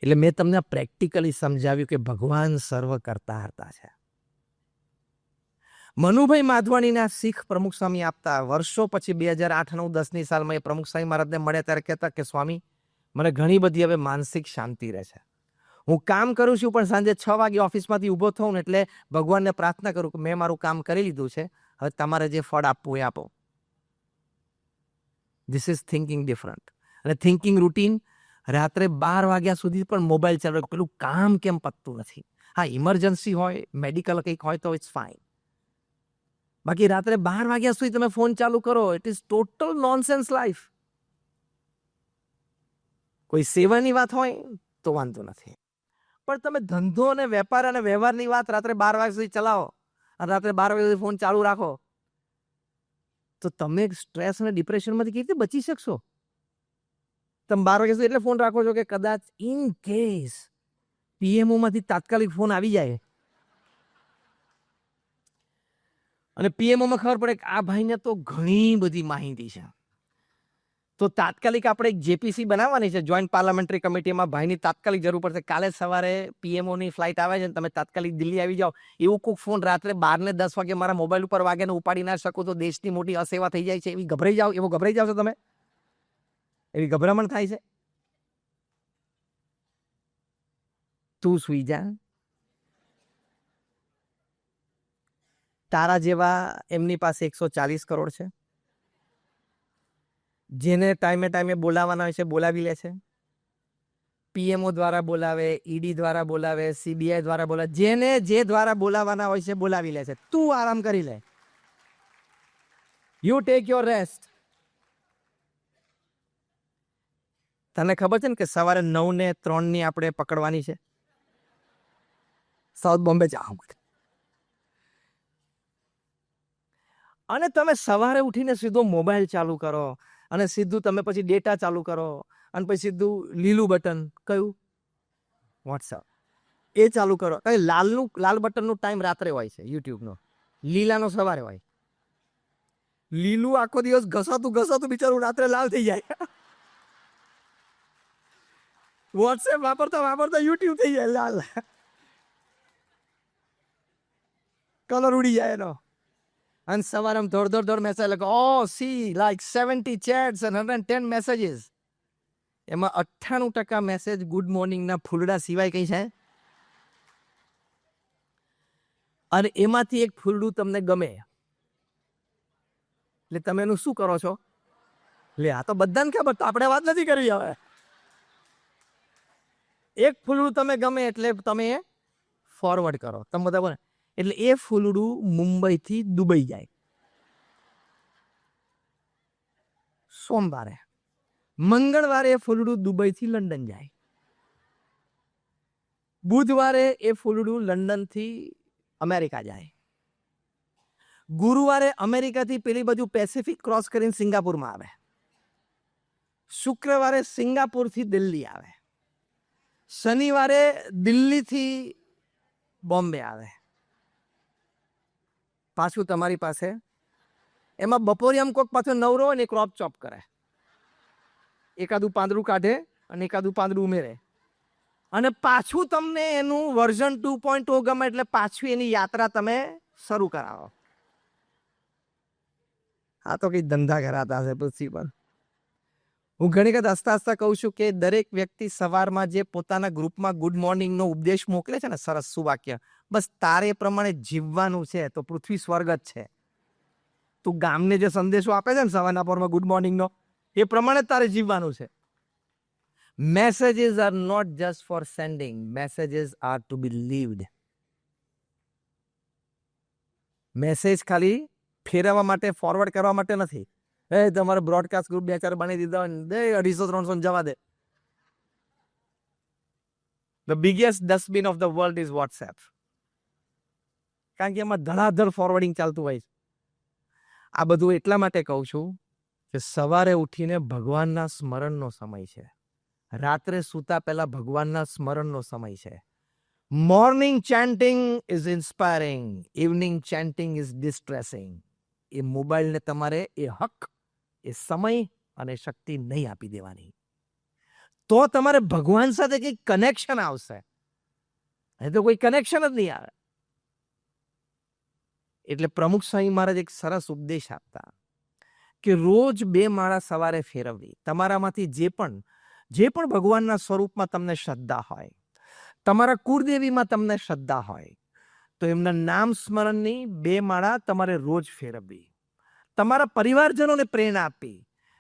એટલે મેં તમને પ્રેક્ટિકલી સમજાવ્યું કે ભગવાન સર્વ કરતા હરતા છે. મનુભાઈ માધવાણીના શીખ પ્રમુખ સ્વામી આપતા વર્ષો પછી 2008-9-10ની સાલમાં એ પ્રમુખ સ્વામી મહારાજને મળ્યા ત્યારે કહેતા કે સ્વામી, મને ઘણી બધી હવે માનસિક શાંતિ રહે છે. હું કામ કરું છું પણ સાંજે 6 વાગે ઓફિસમાંથી ઊભો થઉં ને એટલે ભગવાનને પ્રાર્થના કરું કે મેં મારું કામ કરી લીધું છે, હવે તમારે જે ફળ આપવું એ આપો. This is thinking different. અને થિંકિંગ રૂટીન રાત્રે 12 વાગ્યા સુધી પણ મોબાઈલ ચાલે, પેલું કામ કેમ પતતું નથી. હા, ઇમરજન્સી હોય, મેડિકલ કંઈક હોય તો ઇટ્સ ફાઇન. બાકી રાત્રે 12 વાગ્યા સુધી તમે ફોન ચાલુ કરો, it is total nonsense life. કોઈ સેવાની વાત હોય તો વાંધો નથી, પણ તમે ધંધો અને વેપાર અને વ્યવહારની વાત રાત્રે 12 વાગ્યા સુધી ચલાવો અને રાત્રે 12 વાગ્યા સુધી ફોન ચાલુ રાખો, તો તમે સ્ટ્રેસ અને ડિપ્રેશનમાંથી કેવી રીતે બચી શકશો? તમે 12 વાગ્યા સુધી એટલે ફોન રાખો છો કે કદાચ ઇન કેસ પીએમઓમાંથી તાત્કાલિક ફોન આવી જાય અને પીએમઓમાં ખબર પડે કે આ ભાઈને તો ઘણી બધી માહિતી છે, તો તાત્કાલિક આપણે એક જેપીસી બનાવવાની છે, જોઈન્ટ પાર્લામેન્ટરી કમિટીમાં. ભાઈની તાત્કાલિક જરૂર પડશે. કાલે સવારે પીએમઓની ફ્લાઇટ આવે છે ને તમે તાત્કાલિક દિલ્હી આવી જાઓ. એવું કોઈક ફોન રાત્રે 12 ને 10 વાગે મારા મોબાઈલ ઉપર વાગે ને ઉપાડી ના શકું તો દેશની મોટી અસેવા થઈ જાય છે. એવો ગભરાઈ જાઓ છો તમે? એવી ગભરામણ થાય છે? તું સુઈ જા. તારા જેવા એમની પાસે 140 કરોડ છે, જેને ટાઈમે બોલાવવાના હોય છે બોલાવી લે છે. પીએમઓ દ્વારા બોલાવે, ઈડી દ્વારા બોલાવે, સીબીઆઈ દ્વારા બોલાવે, જેને જે દ્વારા બોલાવવાના હોય છે બોલાવી લે છે. તું આરામ કરી લે. You take your rest. તને ખબર છે ને કે સવારે 9 ને 3 આપણે પકડવાની છે સાઉથ બોમ્બે જાઓ. અને તમે સવારે ઉઠીને સીધો મોબાઈલ ચાલુ કરો અને સીધું તમે પછી ડેટા ચાલુ કરો અને પછી સીધું લીલું બટન, કયું? વોટ્સઅપ. એ ચાલુ કરો. લાલ બટનનું ટાઈમ રાત્રે હોય છે યુટ્યુબનો, લીલાનો સવારે હોય. લીલું આખો દિવસ ઘસાતું બિચારું રાત્રે લાલ થઈ જાય. વોટ્સએપ વાપરતા યુટ્યુબ થઈ જાય લાલ, કલર ઉડી જાય એનો. અને સવારે આમ દોડ મેસેજ લખો, oh see like 70 chats and 110 messages. એમાં 98% મેસેજ ગુડ મોર્નિંગના ફૂલડા સિવાય કઈ છે? અને એમાંથી એક ફૂલડું તમને ગમે એટલે તમે એનું શું કરો છો? લે, આ તો બધાને ખબર, તો આપણે વાત નથી કરવી હવે. એક ફૂલડું તમે ગમે એટલે તમે ફોરવર્ડ કરો. તમે બધા બોલે એટલે એ ફૂલડું મુંબઈથી દુબઈ જાય સોમવારે. મંગળવારે એ ફૂલડું દુબઈથી લંડન જાય. બુધવારે એ ફૂલડું લંડનથી અમેરિકા જાય. ગુરુવારે અમેરિકાથી પેલી બાજુ પેસિફિક ક્રોસ કરીને સિંગાપુરમાં આવે. શુક્રવારે સિંગાપુરથી દિલ્હી આવે. શનિવારે દિલ્હીથી બોમ્બે આવે. પાછું તમારી પાસે એમાં બપોરે આમ કોઈક પાછો નવરો હોય ને ક્રોપ ચોપ કરે, એકાદું પાંદડું કાઢે અને એકાદું પાંદડું ઉમેરે અને પાછું તમને એનું વર્ઝન 2.0 ગમે એટલે પાછું એની યાત્રા તમે શરૂ કરાવો. આ તો કઈ ધંધા કરાતા હશે પૃથ્વી પર. હું ઘણી વખત હસતા કહું છું કે દરેક વ્યક્તિ સવારમાં જે પોતાના ગ્રુપમાં ગુડ મોર્નિંગનો ઉપદેશ મોકલે છે ને, સરસ સુવાક્ય, બસ તારે એ પ્રમાણે જીવવાનું છે તો પૃથ્વી સ્વર્ગ જ છે. તું ગામને જે સંદેશો આપે છે ને સવારના પોરમાં ગુડ મોર્નિંગનો, એ પ્રમાણે તારે જીવવાનું છે. Messages are not just for sending, messages are to be lived. Message ખાલી ફેરવવા માટે, ફોરવર્ડ કરવા માટે નથી. તમારે બ્રોડકાસ્ટ ગ્રુપ 2-4 બની દીધા હોય, 250-300 જવા દે. The biggest dustbin of the world is WhatsApp. કારણ કે એમાં ધડાધડ ફોરવર્ડિંગ ચાલતું હોય છે. આ બધું એટલા માટે કહું છું કે સવારે ઉઠીને ભગવાનના સ્મરણનો સમય છે. રાત્રે સૂતા પહેલા ભગવાનના સ્મરણનો સમય છે. Morning chanting is inspiring, evening chanting is distressing. એ મોબાઈલને તમારે એ હક, એ સમય અને શક્તિ નહીં આપી દેવાની. તો તમારે ભગવાન સાથે કંઈક કનેક્શન આવશે. અહીં તો કોઈ કનેક્શન જ નહીં આવે. એટલે પ્રમુખ સ્વામી મહારાજ એક સરસ ઉપદેશ આપતા કે રોજ 2 માળા સવારે ફેરવવી. તમારામાંથી જે પણ ભગવાનના સ્વરૂપમાં તમને શ્રદ્ધા હોય, તમારા કુળદેવીમાં તમને શ્રદ્ધા હોય, તો એમના નામ સ્મરણની 2 માળા તમારે રોજ ફેરવવી. તમારા પરિવારજનોને પ્રેરણા આપી.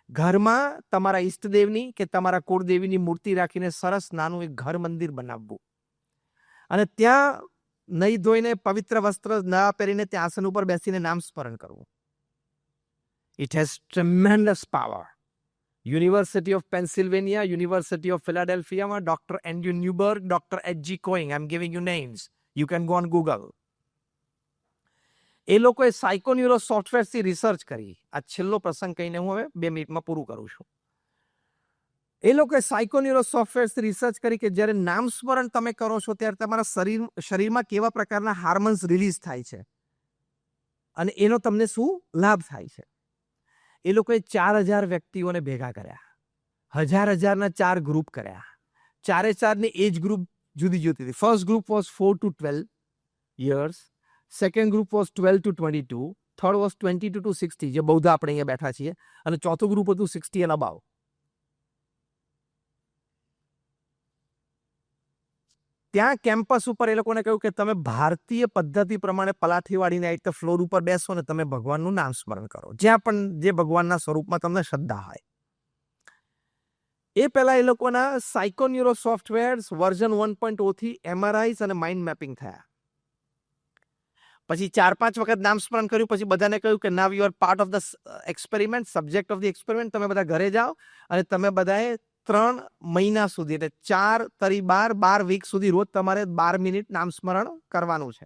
ઘરમાં તમારા ઈષ્ટદેવની કે તમારા કુળદેવીની મૂર્તિ રાખીને સરસ નાનું એક ઘર મંદિર બનાવવું અને ત્યાં નહીં ધોઈને પવિત્ર વસ્ત્ર ના પહેરીને ત્યાં આસન ઉપર બેસીને નામ સ્મરણ કરવું. It has tremendous power. University of Pennsylvania, university of ફિલાડેલ્ફિયામાં doctor Andrew Newberg, doctor H.G. Koenig, I am giving you names, you can go on Google. એ લોકોએ સાયકોન્યુરો સોફ્ટવેરથી રિસર્ચ કરી. આ છેલ્લો પ્રસંગ કહીને હું હવે 2 મિનિટમાં પૂરું કરું છું. એ લોકોએ સાયકોન્યુરો સોફ્ટવેરથી રિસર્ચ કરી કે જ્યારે નામ સ્મરણ તમે કરો છો ત્યારે તમારા શરીરમાં કેવા પ્રકારના હાર્મોન્સ રિલીઝ થાય છે અને એનો તમને શું લાભ થાય છે. એ લોકોએ 4000 વ્યક્તિઓને ભેગા કર્યા, 1000 4 ગ્રુપ કર્યા. 4ની એજ ગ્રુપ જુદી જુદી હતી. First group was 4 to 12 years, second group was 12 to 22, third was 22 to 60, જે બૌદ્ધ આપણે અહીંયા બેઠા છીએ, અને ચોથું ગ્રુપ હતું 60 and above. ત્યાં કેમ્પસ ઉપર એ લોકોને કહ્યું કે તમે ભારતીય પદ્ધતિ પ્રમાણે પલાઠી વાળીને એક ફ્લોર ઉપર બેસો ને તમે ભગવાનનું નામ સ્મરણ કરો, જ્યાં પણ જે ભગવાનના સ્વરૂપમાં તમને શ્રદ્ધા હોય. એ પહેલા એ લોકોના સાયકોન્યુરો સોફ્ટવેર્સ વર્ઝન 1.0 થી MRIs અને માઇન્ડ મેપિંગ થયા. પછી 4-5 વખત નામ સ્મરણ કર્યું. પછી બધાને કહ્યું કે now you are part of the experiment, subject of the experiment. તમે બધા ઘરે જાઓ અને તમે બધાએ 3 મહિના સુધી, એટલે 4 તરી 12 વીક સુધી રોજ તમારે 12 મિનિટ નામ સ્મરણ કરવાનું છે.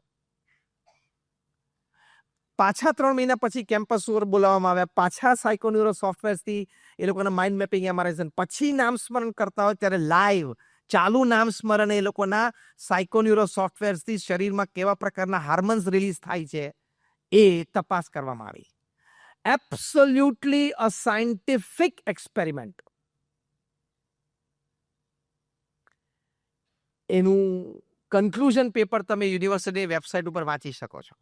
પાછા 3 મહિના પછી કેમ્પસ ઉપર બોલાવવામાં આવ્યા. પાછા સાયકોન્યુરો સોફ્ટવેરથી એ લોકોના માઇન્ડ મેપિંગ એમઆરઆઈ. પછી નામ સ્મરણ કરતા હોય ત્યારે લાઈવ ચાલુ નામ સ્મરણ એ લોકોના સાયકોન્યુરો સોફ્ટવેરથી શરીરમાં કેવા પ્રકારના હાર્મોન્સ રિલીઝ થાય છે એ તપાસ કરવામાં આવી. એબ્સોલ્યુટલી અ સાયન્ટિફિક એક્સપેરિમેન્ટ. એનું કન્ક્લુઝન પેપર તમે યુનિવર્સિટી વેબસાઇટ ઉપર વાંચી શકો છો.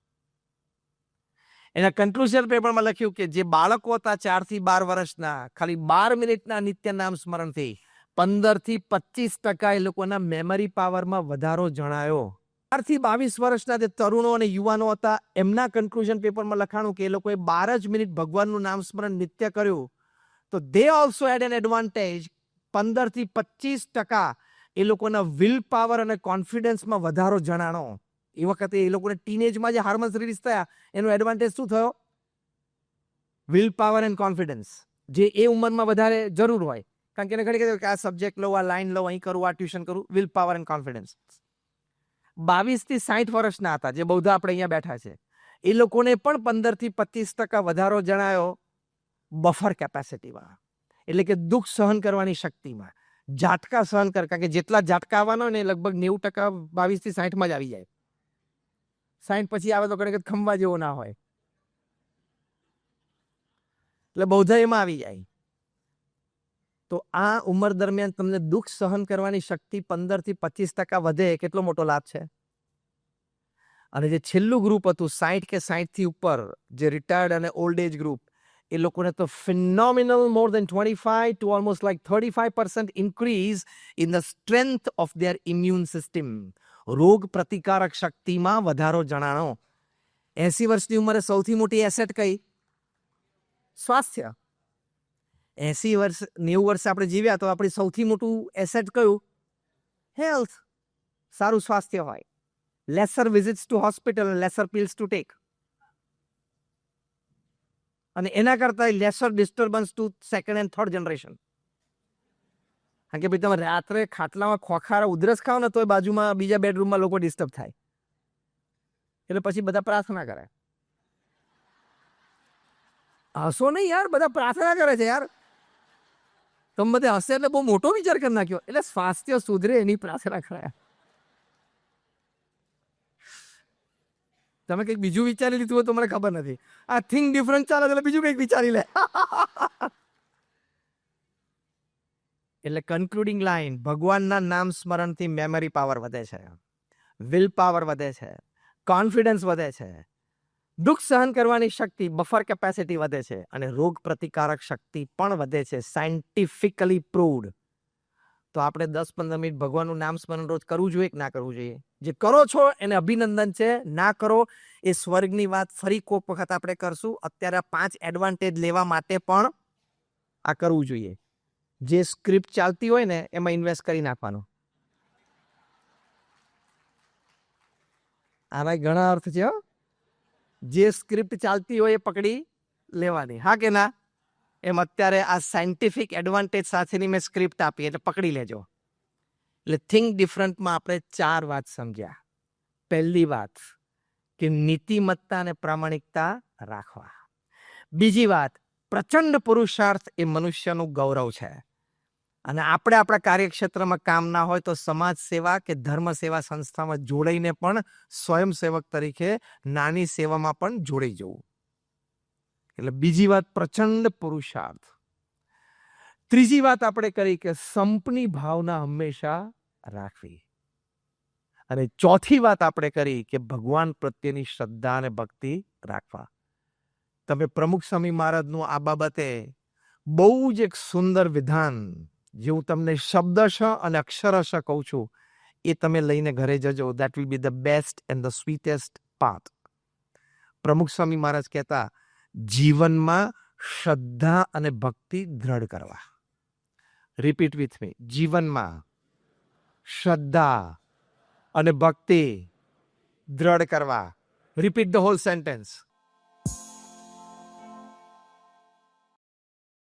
એના કન્ક્લુઝન પેપરમાં લખ્યું કે જે બાળકો હતા 4 થી 12 વર્ષના, ખાલી 12 મિનિટના નિત્ય નામ સ્મરણથી 15 થી 25% એ લોકોના મેમરી પાવરમાં વધારો જણાયો. 4 થી 22 વર્ષના જે તરુણો અને યુવાનો હતા એમના કન્ક્લુઝન પેપરમાં લખાણું કે એ લોકોએ 12 જ મિનિટ ભગવાનનું નામ સ્મરણ નિત્ય કર્યું તો they also head N advantage. 15 થી 25% એ લોકોના વિલ પાવર અને કોન્ફિડન્સમાં વધારો જણાણો. એ વખતે એ લોકોને ટીનેજમાં જે હાર્મોન્સ રિલીઝ થયા એનો એડવાન્ટેજ શું થયો? વિલ પાવર એન્ડ કોન્ફિડન્સ, જે એ ઉંમરમાં વધારે જરૂર હોય. કારણ કે એને ઘણી કહેવાય કે આ સબ્જેક્ટ લો, આ લાઈન લો, અહીં કરું, આ ટ્યુશન કરું. Will power and confidence. 22 થી 60 વર્ષના હતા જે બૌદ્ધ આપણે અહીંયા બેઠા છે, એ લોકોને પણ 15 થી 25% વધારો જણાયો બફર કેપેસિટીમાં, એટલે કે દુઃખ સહન કરવાની શક્તિમાં. ઝાટકા સહન કર, કારણ કે જેટલા ઝાટકા આવવાના હોય ને લગભગ 90% 22 થી 60 જ આવી જાય. 60 પછી આવે તો ઘણી ખંભા જેવો ના હોય, એટલે બૌદ્ધ એમાં આવી જાય. તો આ ઉંમર દરમિયાન તમને દુઃખ સહન કરવાની શક્તિ 15 થી 25% વધે, કેટલો મોટો લાભ છે. અને જે છેલ્લું ગ્રુપ હતું 60 કે 60 થી ઉપર, જે રિટાયર્ડ અને ઓલ્ડ એજ ગ્રુપ, એ લોકોને તો phenomenal more then 25 to almost like 35% increase in the strength of their immune system. રોગ પ્રતિકારક શક્તિમાં વધારો જણાણો. 80 વર્ષની ઉંમરે સૌથી મોટી એસેટ કઈ? સ્વાસ્થ્ય. 80 વર્ષ 90 વર્ષ આપણે જીવ્યા તો આપણી સૌથી મોટું એસેટ કયું? હેલ્થ. સારું સ્વાસ્થ્ય હોય. Lesser visits to hospital, lesser pills to take. અને એના કરતા lesser disturbance to second and third generation. કારણ કે ભાઈ તમે રાત્રે ખાટલામાં ખોખારા ઉધરસ ખાઓ ને તોય બાજુમાં બીજા બેડરૂમમાં લોકો ડિસ્ટર્બ થાય, એટલે પછી બધા પ્રાર્થના કરે. હસો નહીં યાર, બધા પ્રાર્થના કરે છે યાર. તમે બધે હશે એટલે બહુ મોટો વિચાર કરી નાખ્યો. એટલે સ્વાસ્થ્ય સુધરે એની પ્રાર્થના કરે. તમે કંઈક બીજું વિચારી લીધું હોય તો મને ખબર નથી. આ થિંક ડિફરન્ટ ચાલે એટલે બીજું કંઈક વિચારી લે. એટલે કન્ક્લુડિંગ લાઈન, ભગવાનના નામ સ્મરણથી મેમરી પાવર વધે છે, વિલ પાવર વધે છે, કોન્ફિડન્સ વધે છે, દુઃખ સહન કરવાની શક્તિ, બફર કેપેસિટી વધે છે અને રોગ પ્રતિકારક શક્તિ પણ વધે છે, સાયન્ટિફિકલી પ્રૂવડ. તો આપણે 10-15 મિનિટ ભગવાનનું નામ સ્મરણ રોજ કરવું જોઈએ કે ના કરવું જોઈએ? જે કરો છો એને અભિનંદન છે, ના કરો એ સ્વર્ગની વાત ફરી કોઈક વખત આપણે કરશું. અત્યારે 5 એડવાન્ટેજ લેવા માટે પણ આ કરવું જોઈએ. જે સ્ક્રિપ્ટ ચાલતી હોય ને એમાં ઇન્વેસ્ટ કરી નાખવાનો. આના ઘણા અર્થ છે. જે સ્ક્રિપ્ટ ચાલતી હોય એ પકડી લેવાની, હા કે ના? એમ અત્યારે આ સાયન્ટિફિક એડવાન્ટેજ સાથેની મેં સ્ક્રિપ્ટ આપી એટલે પકડી લેજો. એટલે થિંક ડિફરન્ટમાં આપણે 4 વાત સમજ્યા. પહેલી વાત કે નીતિમત્તા અને પ્રામાણિકતા રાખવા. બીજી વાત, પ્રચંડ પુરુષાર્થ એ મનુષ્યનું ગૌરવ છે અને આપણે આપણા કાર્યક્ષેત્રમાં કામ ના હોય તો સમાજ સેવા કે ધર્મ સેવા સંસ્થામાં જોડાઈને પણ સ્વયંસેવક તરીકે નાની સેવામાં પણ જોડાઈ જવું. એટલે બીજી વાત પ્રચંડ પુરુષાર્થ. ત્રીજી વાત આપણે કરી કે સંપની ભાવના હંમેશા રાખવી. અને ચોથી વાત આપણે કરી કે ભગવાન પ્રત્યેની શ્રદ્ધા અને ભક્તિ રાખવા. તમે પ્રમુખ સ્વામી મહારાજનું આ બાબતે બહુ જ એક સુંદર વિધાન, જે હું તમને શબ્દશ અને અક્ષરશ કહું છું, એ તમે લઈને ઘરે જજો. That will be the best and the sweetest path. Pramukh Swami મહારાજ કહેતા, જીવનમાં શ્રદ્ધા અને ભક્તિ દ્રઢ કરવા. Repeat with me. જીવનમાં શ્રદ્ધા અને ભક્તિ દ્રઢ કરવા. Repeat the whole sentence.